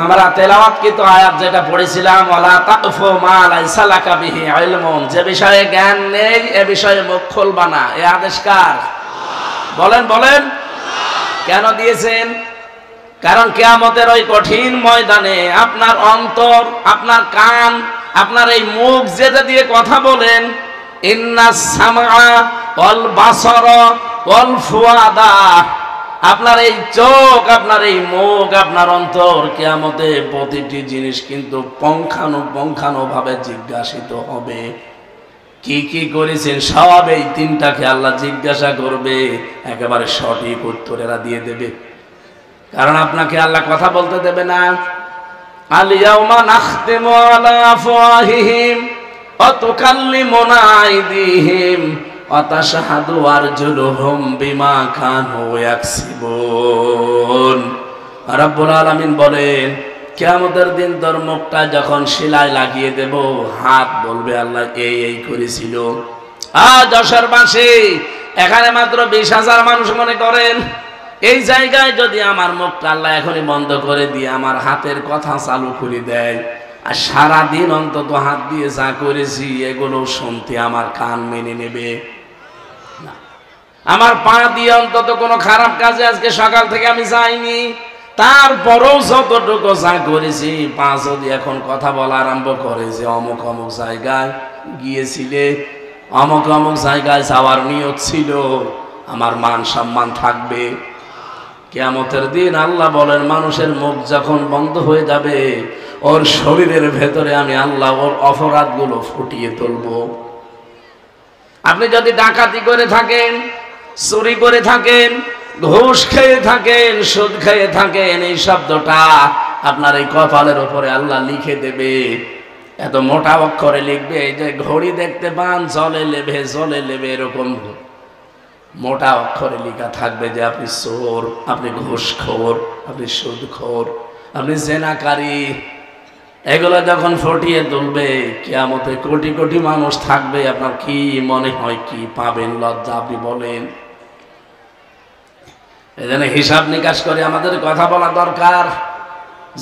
আমরা তেলাওয়াতকৃত আয়াত যেটা পড়েছিলাম, ওয়ালা তাকফু মা লাইসা লাকা বিহি ইলমুন, যে বিষয়ে জ্ঞান নেই এ বিষয়ে মুখ খুলবা না, এ আদেশ কার? বলেন বলেন। কেন দিয়েছেন? কারণ কিয়ামতের ওই কঠিন ময়দানে আপনার অন্তর, আপনার কান, আপনার এই মুখ যেটা দিয়ে কথা বলেন, ইন্নাস সামআ ওয়াল বাসারা ওয়াল ফুআদা, আপনার এই চোখ, আপনার এই মুখ, আপনার অন্তর, কিয়ামতে প্রতিটি জিনিস কিন্তু পুঙ্খানুপুঙ্খানুভাবে জিজ্ঞাসিত হবে। কি কি করেছেন সব এই 3টাকে আল্লাহ জিজ্ঞাসা করবে, একেবারে সঠিক উত্তর এরা দিয়ে দেবে। কারণ আপনাকে আল্লাহ কথা বলতে দেবে না। আল ইয়াউমা নাখতিমু আলা আফওয়াহিহিম ওয়া তুকাল্লিমুনা আইদিহিম ওয়া তাশহাদু আরজুলুহুম বিমা কানু ইয়াকসিবুন। রব্বুল আলামিন বলেন, কিয়ামতের দিন তোর মুখটা যখন শিলায় লাগিয়ে দেব, হাত বলবে আল্লাহ এই করেছিল। যশোরবাসী, এখানে মাত্র 20,000 মানুষ মনে করেন, এই জায়গায় যদি আমার মুখটা আল্লাহ এখনই বন্ধ করে দিয়ে আমার হাতের কথা চালু করে দেয়, আর সারাদিন অন্তত হাত দিয়ে যা করেছি এগুলো শুনতে আমার কান মেনে নেবে না। আমার পা দিয়ে অন্তত কোনো খারাপ কাজে আজকে সকাল থেকে আমি যাইনি, তারপরেও যতটুকু যা করেছি, পা যদি এখন কথা বলা আরম্ভ করে যে অমুক অমুক জায়গায় গিয়েছিলে, অমুক অমুক জায়গায় যাওয়ার নিয়ত ছিল, আমার মান সম্মান থাকবে। কিয়ামতের দিন আল্লাহ বলেন, মানুষের মুখ যখন বন্ধ হয়ে যাবে, ওর শরীরের ভেতরে আমি আল্লাহ ওর অপরাধগুলো ফুটিয়ে তুলব। আপনি যদি ডাকাতি করে থাকেন, চুরি করে থাকেন, ঘুষ খেয়ে থাকেন, সুদ খেয়ে থাকেন, এই শব্দটা আপনার এই কপালের উপরে আল্লাহ লিখে দেবে। এত মোটা অক্ষরে লিখবে, এই যে ঘড়ি দেখতে পান চলে লেবে চলে লেবে, এরকম মোটা অক্ষরে লেখা থাকবে যে আপনি চোর, আপনি ঘুষখোর, আপনি সুদখোর, আপনি জেনাকারী। এগুলো যখন ফুটিয়ে তুলবে কিয়ামতে কোটি কোটি মানুষ থাকবে, আপনার কি মনে হয় কি পাবেন? লজ্জা আপনি বলেন। এজন্য হিসাব নিকাশ করে আমাদের কথা বলা দরকার।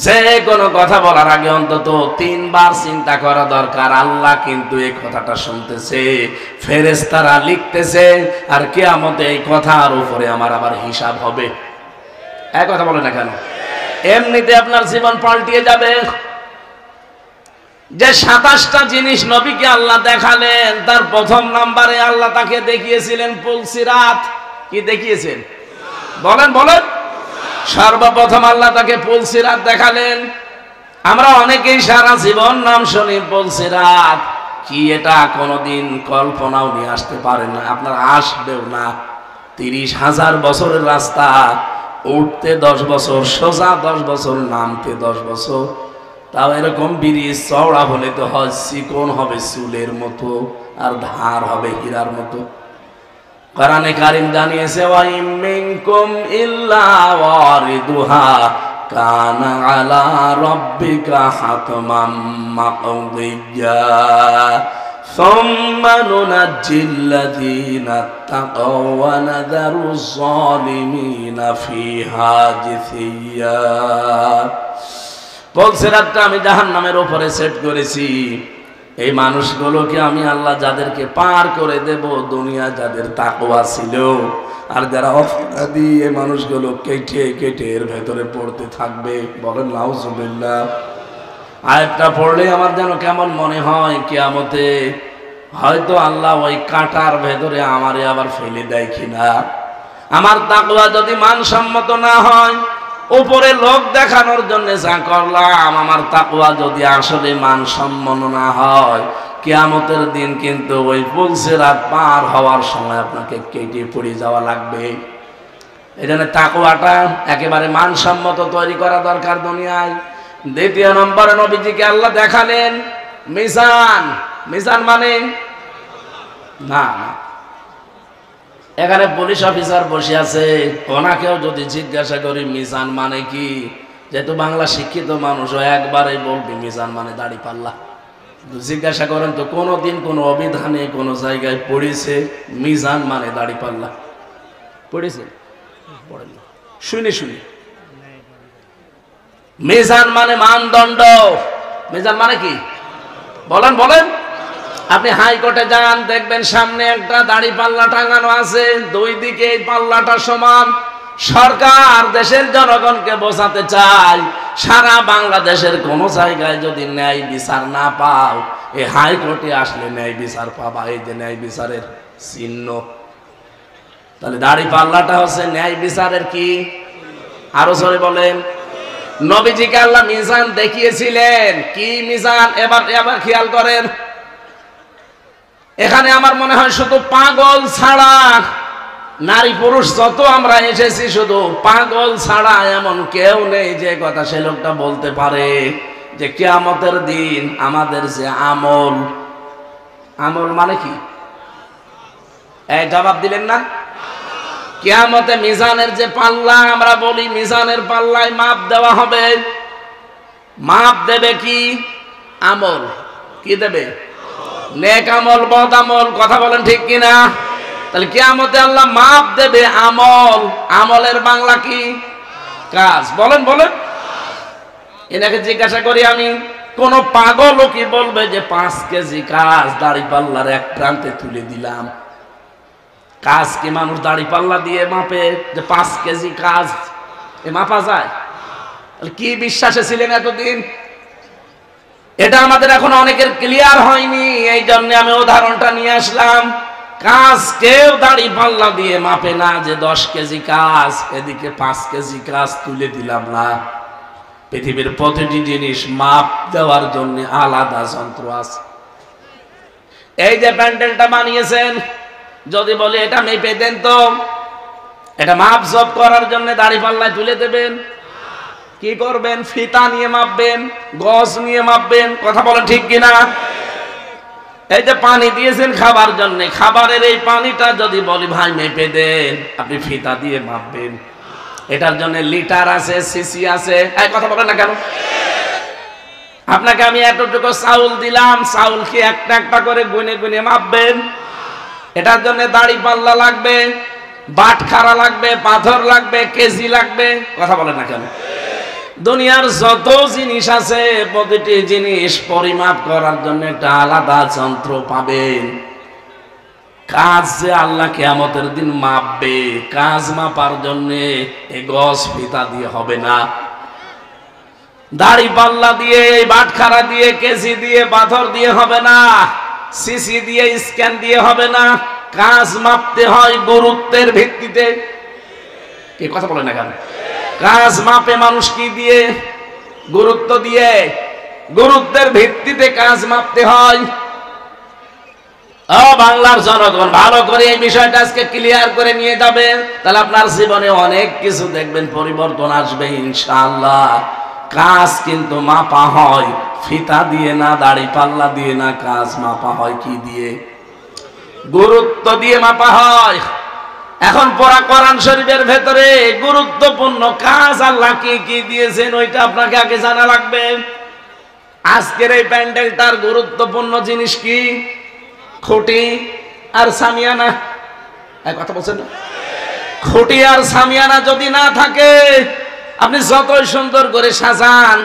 যে কোনো কথা বলার আগে অন্তত 3 বার চিন্তা করা দরকার। আল্লাহ কিন্তু এই কথাটা শুনতেছে, ফেরেশতারা লিখতেছে, আর কিয়ামতে এই কথার উপরে আমার আবার হিসাব হবে। এক কথা বলে না কেন? এমনিতে আপনার জীবন পাল্টিয়ে যাবে। যে 27টা জিনিস নবীকে আল্লাহ দেখালেন, তার প্রথম নাম্বারে আল্লাহ তাকে দেখিয়েছিলেন পুলসিরাত। কি দেখিয়েছেন? বলেন বলেন। সর্বপ্রথম আল্লাহ তাকে পুলসিরাত দেখালেন। আমরা অনেকেই সারা জীবন নাম শুনি পুলসিরাত, কি এটা কোনোদিন কল্পনাও নিয়ে আসতে পারেন না, আপনার আসবেও না। 30,000 বছরের রাস্তা, উঠতে 10 বছর, সোজা 10 বছর, নামতে 10 বছর। তাও এরকম ব্রিজ চওড়া হলে তো হয়, চিকন হবে চুলের মতো, আর ধার হবে হীরার মতো। কোরআনে কারীম জানিয়েছে, ওয়া ইম মিনকুম ইল্লা ওয়ারিদুহা কানা আলা রাব্বিকা হাতমান মাকদিয়্যা সুম্মা নুনাজ্জিল্লাযীনা তাকাও ওয়া নাযারুজ যালিমিনা ফিহা জিসিয়্যা। পুলসিরাতটা আমি জাহান্নামের উপরে সেট করেছি। এই মানুষগুলোকে আমি আল্লাহ যাদেরকে পার করে দেব, দুনিয়া যাদের তাকওয়া ছিল, আর যারা অপরাধী, এই মানুষগুলো কেটে কেটে এর ভেতরে পড়তে থাকবে। বলেন নাউজুবিল্লাহ। আয়াতটা পড়লে আমার যেন কেমন মনে হয়, কিয়ামতে হয়তো আল্লাহ ওই কাঁটার ভেতরে আমারে আবার ফেলে দেয় কিনা। আমার তাকওয়া যদি মানসম্মত না হয়, উপরে লোক দেখানোর জন্য যা করলাম, আমার তাকওয়া যদি আসলে মানসম্মত না হয়, কিয়ামতের দিন কিন্তু ওই পুলসিরাত পার হওয়ার সময় আপনাকে কেটে পড়ে যাওয়া লাগবে। এই জন্য তাকওয়াটা একেবারে মানসম্মত তৈরি করা দরকার দুনিয়ায়। দ্বিতীয় নম্বরে নবীজিকে আল্লাহ দেখালেন মিজান। মিজান মানে না, এখানে পুলিশ অফিসার বসে আছে, ওনাকেও যদি জিজ্ঞাসা করি মিজান মানে কি, যেহেতু বাংলা শিক্ষিত মানুষ, একবারেই বলবি মিজান মানে দাড়ি পাল্লা। জিজ্ঞাসা করেন তো কোনোদিন কোন অভিধানে কোন জায়গায় পড়েছে মিজান মানে দাড়ি পাল্লা? পড়েছে? পড়েন। শুনি শুনি। মিজান মানে মানদণ্ড। মিজান মানে কি? বলেন বলেন। আপনি হাইকোর্টে যান, দেখবেন সামনে একটা দাড়ি পাল্লা টাঙানো আছে, দুই দিকে এই পাল্লাটা সমান। সরকার দেশের জনগণকে বোঝাতে চায়, সারা বাংলাদেশের কোন জায়গায় যদি ন্যায় বিচার না পাও, এই হাইকোর্টে আসলে ন্যায় বিচার পাবা। এই যে ন্যায় বিচারের চিহ্ন, তাহলে দাড়ি পাল্লাটা হচ্ছে ন্যায় বিচারের কি? আরো জোরে বলেন। নবীজিকে আল্লাহ মিজান দেখিয়েছিলেন। কি মিজান? এবার খেয়াল করেন। এখানে আমার মনে হয় শুধু পাগল ছাড়া, নারী পুরুষ যত আমরা এসেছি, শুধু পাগল ছাড়া এমন কেউ নেই যে কথা সে লোকটা বলতে পারে যে কিয়ামতের দিন আমাদের যে আমল, আমল মানে কি? এই জবাব দিলেন না? কিয়ামতে মিজানের যে পাল্লা আমরা বলি, মিজানের পাল্লায় মাপ দেওয়া হবে। মাপ দেবে কি? আমল। কি দেবে? নেক আমল, বদ আমল। কথা বলেন ঠিক কিনা? তাহলে কিয়ামতে আল্লাহ মাপ দেবে আমল। আমলের বাংলা কি? কাজ। বলেন বলেন। এনাকে জিজ্ঞাসা করি আমি, কোন পাগলও কি বলবে যে 5 কেজি কাজ দাড়ি পাল্লার এক প্রান্তে তুলে দিলাম? কাজ কি মানুষ দাড়ি পাল্লা দিয়ে মাপে যে 5 কেজি কাজ? এ মাপা যায়? কি বিশ্বাসে ছিলেন এতদিন? এটা আমাদের এখন অনেকের ক্লিয়ার হয়নি, এই জন্য আমি উদাহরণটা নিয়ে আসলাম। কাজ কেউ দাড়ি পাল্লা দিয়ে মাপে না যে 10 কেজি কাজ, এদিকে 5 কেজি কাজ তুলে দিলাম না। পৃথিবীর প্রতিটি জিনিস মাপ দেওয়ার জন্য আলাদা যন্ত্র আছে। এই যে প্যান্ডেলটা বানিয়েছেন, যদি বলে এটা মেপে দেন তো, এটা মাপজব করার জন্য দাড়ি পাল্লায় তুলে দেবেন? কি করবেন? ফিতা নিয়ে মাপবেন, গজ নিয়ে মাপবেন। কথা বলেন ঠিক কিনা? এই যে পানি দিয়েছেন খাবার জন্য, খাবারের এই পানিটা যদি বলি ভাই মেপে দেন, আপনি ফিতা দিয়ে মাপবেন। এটার জন্য লিটার আছে, সিসি আছে। এই কথা বলেন না কেন? আপনাকে আমি এতটুকু চাউল দিলাম, চাউল কি একটা একটা করে গুনে গুনে মাপবেন? এটার জন্য দাড়ি পাল্লা লাগবে, বাটখারা লাগবে, পাথর লাগবে, কেজি লাগবে। কথা বলেন না কেন? দুনিয়ার যত জিনিস আছে প্রতিটি জিনিস পরিমাপ করার জন্য একটা আলাদা যন্ত্র পাবেন। কাজ যে আল্লাহ কিয়ামতের দিন মাপবে, কাজ মাপার জন্য এই গজ ফিতা দিয়ে হবে না, দাড়ি পাল্লা দিয়ে, বাটখারা দিয়ে, কেজি দিয়ে, পাথর দিয়ে হবে না, সিসি দিয়ে, স্ক্যান দিয়ে হবে না। কাজ মাপতে হয় গুরুত্বের ভিত্তিতে। কি কথা বলেন না কেন? কাজ মাপে মানুষ কি দিয়ে? গুরুত্ব দিয়ে। গুরুত্বের ভিত্তিতে কাজ মাপতে হয়। ও বাংলার জনগণ, ভালো করে এই বিষয়টা আজকে ক্লিয়ার করে নিয়ে যাবেন, তাহলে আপনার জীবনে অনেক কিছু দেখবেন পরিবর্তন আসবে ইনশাআল্লাহ। কাজ কিন্তু মাপা হয় ফিতা দিয়ে না, দাড়ি পাল্লা দিয়ে না। কাজ মাপা হয় কি দিয়ে? গুরুত্ব দিয়ে মাপা হয়। এখন পড়া কোরআন শরীফের ভেতরে গুরুত্বপূর্ণ কাজ আল্লাহ কি কি দিয়েছেন ওইটা আপনাকে আগে জানা লাগবে। আজকের এই প্যান্ডেলটার গুরুত্বপূর্ণ জিনিস কি? খুঁটি আর সামিয়ানা। কথা বলছেন না? খুঁটি আর সামিয়ানা যদি না থাকে, আপনি যতই সুন্দর করে সাজান,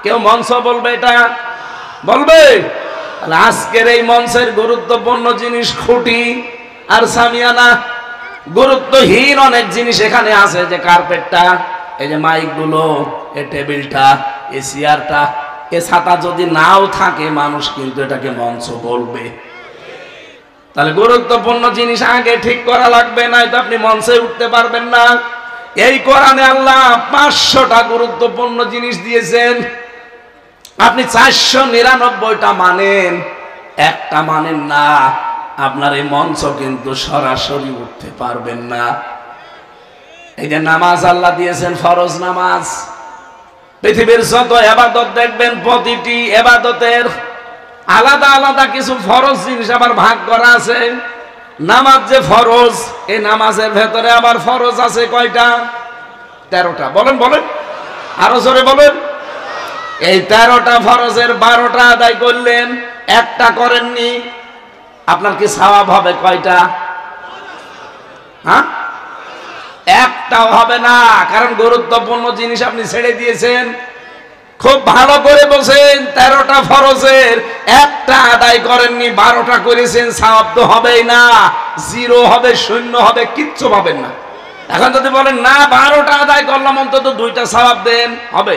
কেউ মঞ্চ বলবে এটা? বলবে? আজকের এই মঞ্চের গুরুত্বপূর্ণ জিনিস খুঁটি আর সামিয়ানা। গুরুত্বহীন অনেক জিনিস এখানে আছে, যে কার্পেটটা, এই যে মাইক গুলো, এই টেবিলটা, এই চেয়ারটা, এ ছাতা যদি নাও থাকে মানুষ কিন্তু এটাকে মঞ্চ বলবে। তাহলে গুরুত্বপূর্ণ জিনিস আগে ঠিক করা লাগবে, নয়তো আপনি মঞ্চে উঠতে পারবেন না। এই কোরআনে আল্লাহ 500টা গুরুত্বপূর্ণ জিনিস দিয়েছেন। আপনি 499টা মানেন, একটা মানেন না, আপনার এই মঞ্চ কিন্তু সরাসরি উঠতে পারবেন না। এই যে নামাজ আল্লাহ দিয়েছেন, ফরজ নামাজ। পৃথিবীর যত ইবাদত দেখবেন, প্রতিটি ইবাদতের আলাদা আলাদা কিছু ফরজ জিনিস আবার ভাগ করা আছে। নামাজ যে ফরজ, এই নামাজের ভেতরে আবার ফরজ আছে কয়টা? 13টা। বলেন বলেন, আরো জোরে বলেন। এই 13টা ফরজের 12টা আদায় করলেন, একটা করেননি, আপনার কি সওয়াব হবে কয়টা? হ্যাঁ, একটাও হবে না, কারণ গুরুত্বপূর্ণ জিনিস আপনি ছেড়ে দিয়েছেন। খুব ভালো করে বলছেন, 13টা ফরজের একটা আদায় করেননি, 12টা করেছেন, সওয়াব তো হবেই না, জিরো হবে, শূন্য হবে, কিচ্ছু পাবেন না। এখন যদি বলেন না 12টা আদায় করলাম, অন্তত 2টা সওয়াব দেন, হবে?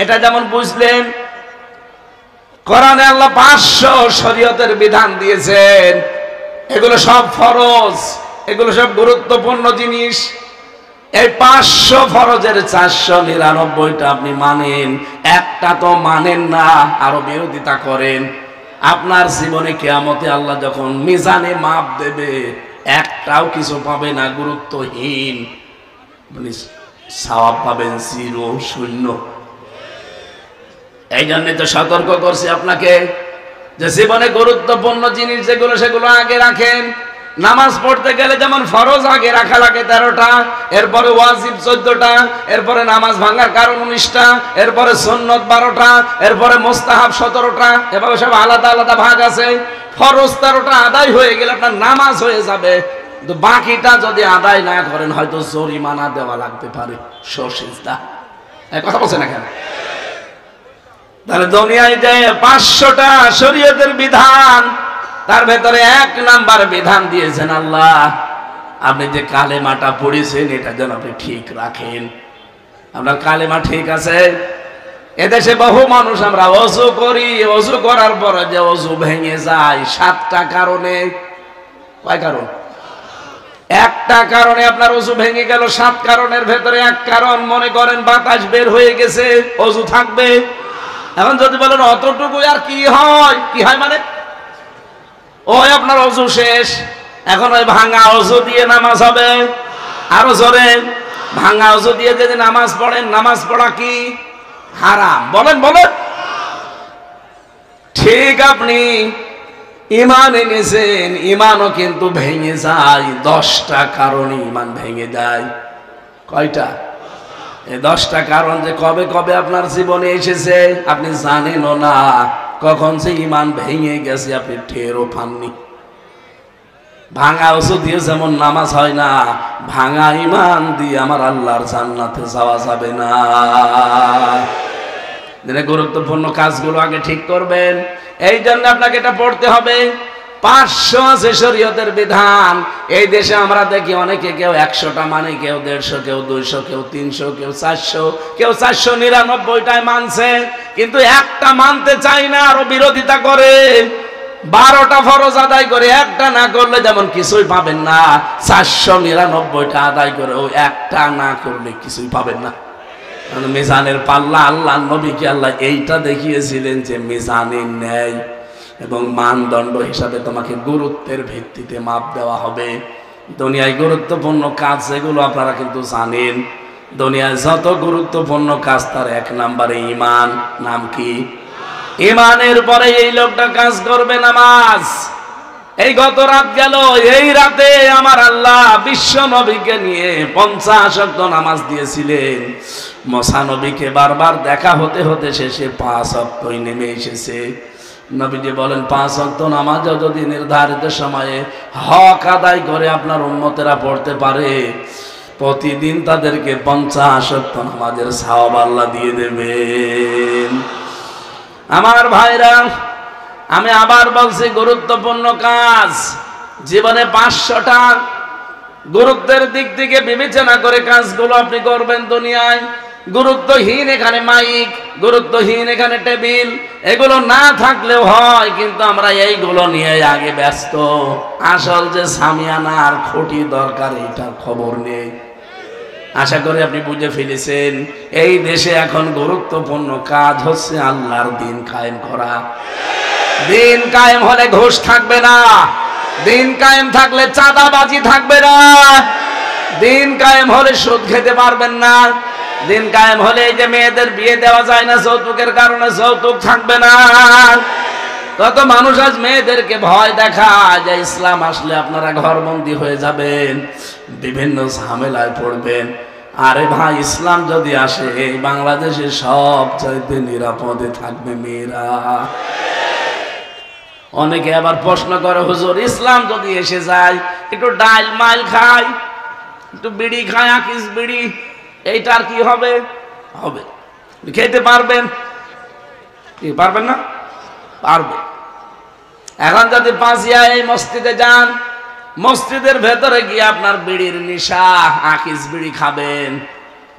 এটা যেমন বুঝলেন, কোরআনে আল্লাহ 500 শরীয়তের বিধান দিয়েছেন, এগুলো সব ফরজ, এগুলো সব গুরুত্বপূর্ণ জিনিস। এই 500 ফরজের 499টা আপনি মানেন, একটা তো মানেন না, আরো বিরোধিতা করেন। আপনার জীবনে কিয়ামতে আল্লাহ যখন মিজানে মাপ দেবে, একটাও কিছু পাবে না, গুরুত্বহীন। আপনি সওয়াব পাবেন জিরো, শূন্য। এই জন্য তো সতর্ক করছি আপনাকে, যে জীবনে গুরুত্বপূর্ণ জিনিস যেগুলো সেগুলো আগে রাখেন। নামাজ পড়তে গেলে যেমন ফরজ আগে রাখা লাগে 13টা, এরপরে ওয়াজিব 14টা, এরপরে নামাজ ভাঙার কারণ 19টা, এরপরে সুন্নত 12টা, এরপরে মুস্তাহাব 17টা, এভাবে সব আলাদা আলাদা ভাগ আছে। ফরজ 13টা আদায় হয়ে গেলে আপনার নামাজ হয়ে যাবে, কিন্তু বাকিটা যদি আদায় না করেন হয়তো জরিমানা দেওয়া লাগতে পারে, সশিজদা। কথা বলছে না কেন? তাহলে দুনিয়ায় যে 500টা শরীয়তের বিধান, তার ভেতরে 1 নাম্বার বিধান দিয়েছেন আল্লাহ, আপনি যে কালেমাটা পড়েছেন এটা যেন আপনি ঠিক রাখেন। আপনার কালেমা ঠিক আছে? এদেশে বহু মানুষ আমরা ওযু করি, ওযু করার পরে যে ওযু ভেঙে যায় 7টা কারণে। কয় কারণ? একটা কারণে আপনার ওযু ভেঙে গেল, 7 কারণের ভেতরে 1 কারণ মনে করেন বাতাস বের হয়ে গেছে, ওযু থাকবে। এখন যদি বলেন অতটুকু আর কি হয়, কি হয় মানে ওই আপনার ওযু শেষ, এখন ওই ভাঙা ওযু দিয়ে নামাজ হবে। আরো জোরে। ভাঙা ওযু দিয়ে যদি নামাজ পড়েন, নামাজ পড়া কি হারাম? বলেন বলেন। ঠিক আপনি ঈমান এনেছেন, ঈমানও কিন্তু ভেঙে যায়। 10টা কারণে ঈমান ভেঙে যায়। কয়টা? এই 10টা কারণ যে কবে কবে আপনার জীবনে এসেছে আপনি জানেনও না। কখন যে ঈমান ভেঙে গেছে আপনি টেরও পাননি। ভাঙা ওযু দিয়ে যেমন নামাজ হয় না, ভাঙা ঈমান দিয়ে আমার আল্লাহর জান্নাতে যাওয়া যাবে না। গুরুত্বপূর্ণ কাজগুলো আগে ঠিক করবেন। এই জন্য আপনাকে এটা পড়তে হবে। 500 আছে শরীয়তের বিধান। এই দেশে আমরা দেখি অনেকে কেউ 100টা মানে, কেউ 150, কেউ 200, কেউ 300, কেউ 400, কেউ 499টায় মানছে, কিন্তু একটা মানতে চাই না, আরো বিরোধিতা করে। 12টা ফরজ আদায় করে একটা না করলে যেমন কিছুই পাবেন না, 499টা আদায় করে ও একটা না করলে কিছুই পাবেন না। মিজানের পাল্লা আল্লাহ নবীকে আল্লাহ এইটা দেখিয়েছিলেন যে মিজানের ন্যায় এবং মানদণ্ড হিসাবে তোমাকে গুরুত্বের ভিত্তিতে মাপ দেওয়া হবে। দুনিয়ায় গুরুত্বপূর্ণ কাজ যেগুলো আপনারা কিন্তু জানেন, দুনিয়ায় যত গুরুত্বপূর্ণ কাজ তার 1 নম্বরে ঈমান। নাম কি? ঈমানের পরে এই লোকটা কাজ করবে নামাজ। এই গত রাত গেল, এই রাতে আমার আল্লাহ বিশ্ব নবীকে নিয়ে 50 ওয়াক্ত নামাজ দিয়েছিলেন। মুসা নবীকে বারবার দেখা হতে হতে শেষে 5 ওয়াক্তই নেমে এসেছে। নবীজি বলেন 5 ওয়াক্ত নামাজও যদি নির্ধারিত সময়ে হক আদায় করে আপনার উম্মতেরা পড়তে পারে, প্রতিদিন তাদেরকে 50 ওয়াক্ত নামাজের সওয়াব আল্লাহ দিয়ে দেবেন। আমার ভাইরা, আমি আবার বলছি, গুরুত্বপূর্ণ কাজ জীবনে 500টা গুরুত্বের দিক থেকে বিবেচনা করে কাজগুলো আপনি করবেন। দুনিয়ায় গুরুত্বহীন এখানে মাইক, গুরুত্বহীন এখানে টেবিল, এগুলো না থাকলেও হয়, কিন্তু আমরা এইগুলো নিয়ে আগে ব্যস্ত। আসল যে সামিয়ানার খুঁটি দরকার এইটার খবর নেই। আশা করি আপনি বুঝে ফেলেছেন। এই দেশে এখন গুরুত্বপূর্ণ কাজ হচ্ছে আল্লাহর দ্বীন কায়েম করা। দিন কায়েম হলে ঘুষ থাকবে না, দিন কায়েম থাকলে চাঁদাবাজি থাকবে না, দিন কায়েম হলে সুদ খেতে পারবেন না, দিন কায়েম হলে এই যে মেয়েদের বিয়ে দেওয়া যায় না যৌতুকের কারণে, যৌতুক থাকবে না। কত মানুষ আজ মেয়েদেরকে ভয় দেখায় যে ইসলাম আসলে আপনারা ঘরবন্দি হয়ে যাবেন, বিভিন্ন ঝামেলায় পড়বেন। আরে ভাই, ইসলাম যদি আসে এই বাংলাদেশে সব চাইতে নিরাপদে থাকবে মেয়েরা। অনেকে আবার প্রশ্ন করে, হুজুর ইসলাম যদি এসে যায়, একটু ডাইল মাইল খায়, একটু বিড়ি খায়, আকিস বিড়ি, এইটার কি হবে? হবে, খেতে পারবেন কি পারবেন না? পারবে। এখন যদি পাঁচিয়া এই মসজিদে যান, মসজিদের ভেতরে গিয়ে আপনার বিড়ির নিশা, আকিস বিড়ি খাবেন,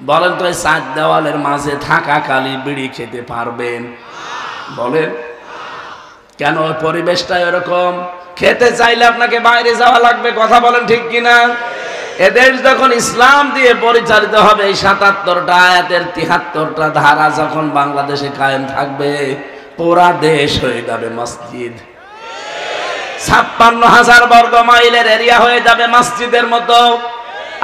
বলেন তো এই 4 দেওয়ালের মাঝে থাকাকালীন বিড়ি খেতে পারবেন? বলেন কেন? ওই পরিবেশটা এরকম। খেতে চাইলে আপনাকে বাইরে যাওয়া লাগবে। কথা বলেন ঠিক কিনা? এদেশ যখন ইসলাম দিয়ে পরিচালিত হবে, এই 77টা আয়াতের 73টা ধারা যখন বাংলাদেশে কায়েম থাকবে, পুরা দেশ হয়ে যাবে মসজিদ। 56,000 বর্গ মাইলের এরিয়া হয়ে যাবে মসজিদের মতো।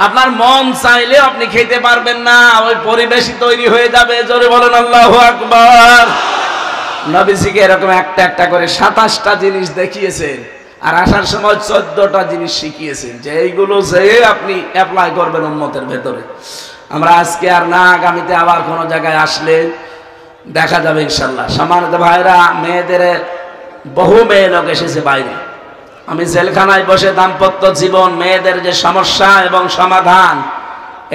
আপনার মন চাইলে আপনি খেতে পারবেন না, ওই পরিবেশই তৈরি হয়ে যাবে। জোরে বলেন আল্লাহু আকবার। নবীজিকে এরকম একটা একটা করে 27টা জিনিস দেখিয়েছেন, আর আসার সময় 14টা জিনিস শিখিয়েছেন যে এইগুলো যে আপনি অ্যাপ্লাই করবেন উম্মতের ভেতরে। আমরা আজকে আর না, আগামীতে আবার কোনো জায়গায় আসলে দেখা যাবে ইনশাল্লাহ। সম্মানিত ভাইরা, মেয়েদের বহু মেয়ে লোক এসেছে বাইরে। আমি জেলখানায় বসে দাম্পত্য জীবন, মেয়েদের যে সমস্যা এবং সমাধান,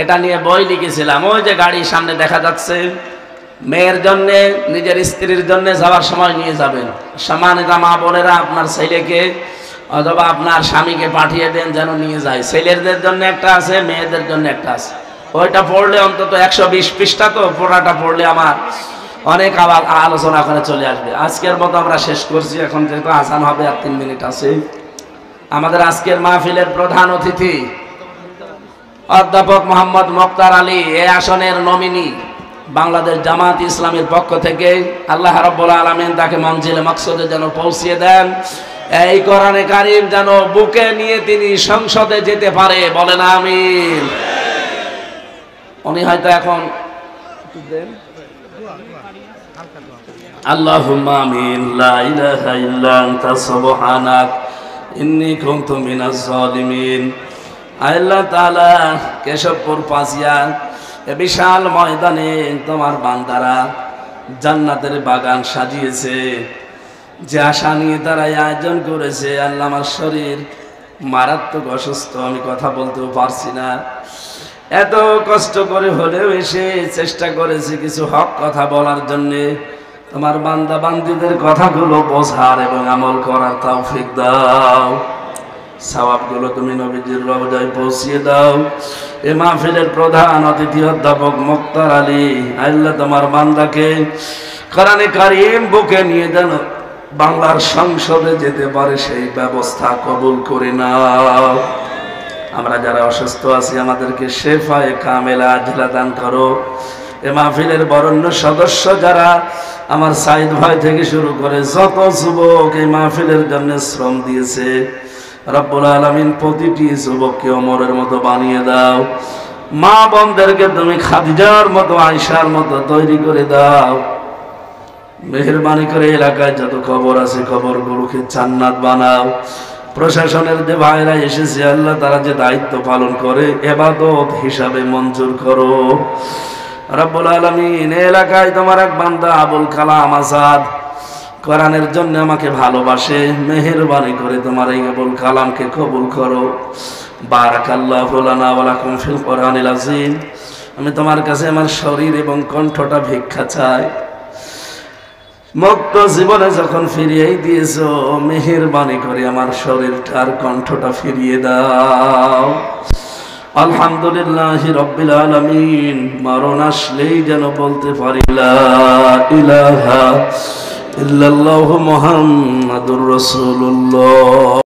এটা নিয়ে বই লিখেছিলাম। ওই যে গাড়ির সামনে দেখা যাচ্ছে, মেয়ের জন্য, নিজের স্ত্রীর জন্য যাওয়ার সময় নিয়ে যাবেন। সম্মানিত মা বোনেরা, আপনার ছেলেকে অথবা আপনার স্বামীকে পাঠিয়ে দেন যেন নিয়ে যায়। ছেলেদের জন্য একটা আছে, মেয়েদের জন্য একটা আছে। ওইটা পড়লে অন্তত 120 পৃষ্ঠা, তো পড়াটা পড়লে আমার অনেক আবার আলোচনা করে চলে আসবে। আজকের মতো আমরা শেষ করছি, এখন যেহেতু আজান হবে আর 3 মিনিট আছে। আমাদের আজকের মাহফিলের প্রধান অতিথি অধ্যাপক মোহাম্মদ মোক্তার আলী, এই আসনের নমিনি, বাংলাদেশ জামাত ইসলামের পক্ষ থেকে। আল্লাহ রাব্বুল আলামিন তাকে মঞ্জিলে মকসদে যেন পৌঁছিয়ে দেন, এই কোরআনে কারীম যেন বুকে নিয়ে তিনি সংসদে যেতে পারে। বলেন আমিন। উনি হয়তো এখন আল্লাহুম্মা আমিন লা ইলাহা ইল্লা আনতা সুবহানাক ইন্নী কুনতু মিনাজ জালিমিন। আল্লাহ তাআলা কেশবপুর পাঁচিয়া এ বিশাল ময়দানে তোমার বান্দারা জান্নাতের বাগান সাজিয়েছে, যে আশা নিয়ে তারা আয়োজন করেছে। আল্লাহ আমার শরীর মারাত্মক অসুস্থ, আমি কথা বলতেও পারছি না। এত কষ্ট করে হলেও এসে চেষ্টা করেছি কিছু হক কথা বলার জন্যে। তোমার বান্দা বান্দীদের কথাগুলো বোঝার এবং আমল করার তৌফিক দাও। সওয়াবগুলো তুমি নবীজির রওজায় পৌঁছিয়ে দাও। এ মাহফিলের প্রধান অতিথি অধ্যাপক মুক্তার আলী, আল্লাহ তোমার বান্দাকে কোরআনে কারীম বুকে নিয়ে যেন বাংলার সংসদে যেতে পারে সেই ব্যবস্থা কবুল করে নাও। আমরা যারা অসুস্থ আছি আমাদেরকে শেফায়ে কামেলা আজলা দান করো। এ মাহফিলের বরেণ্য সদস্য যারা, আমার সাইদ ভাই থেকে শুরু করে যত যুবক এই মাহফিলের জন্য শ্রম দিয়েছে, রব্বুল আলামিন প্রতিটি যুবককে ওমরের মতো বানিয়ে দাও। মা বোনদেরকে তুমি খাদিজার মতো আয়েশার মতো তৈরি করে দাও। মেহেরবানি করে এলাকায় যত কবর আছে কবরগুলোকে জান্নাত বানাও। প্রশাসনের যে ভাইরা এসেছে আল্লাহ, তারা যে দায়িত্ব পালন করে ইবাদত হিসাবে মঞ্জুর করো। রব্বুল আলামিন এলাকায় তোমার এক বান্দা আবুল কালাম আজাদ কোরআনের জন্য আমাকে ভালোবাসে, মেহেরবানি করে তোমার এই আবুল কালামকে কবুল করো। বারাকাল্লাহু লানা ওয়া লাকুম ফিল কোরআনিল আযীম। আমি তোমার কাছে আমার শরীর এবং কণ্ঠটা ভিক্ষা চাই। মুক্ত জীবনে যখন ফিরিয়ে দিয়েছো, মেহেরবানি করে আমার শরীরটার কণ্ঠটা ফিরিয়ে দাও। আলহামদুলিল্লাহি রাব্বিল আলামিন। মরণ আসলেই যেন বলতে পারি লা ইলাহা ইল্লাল্লাহু মুহাম্মাদুর রাসূলুল্লাহ।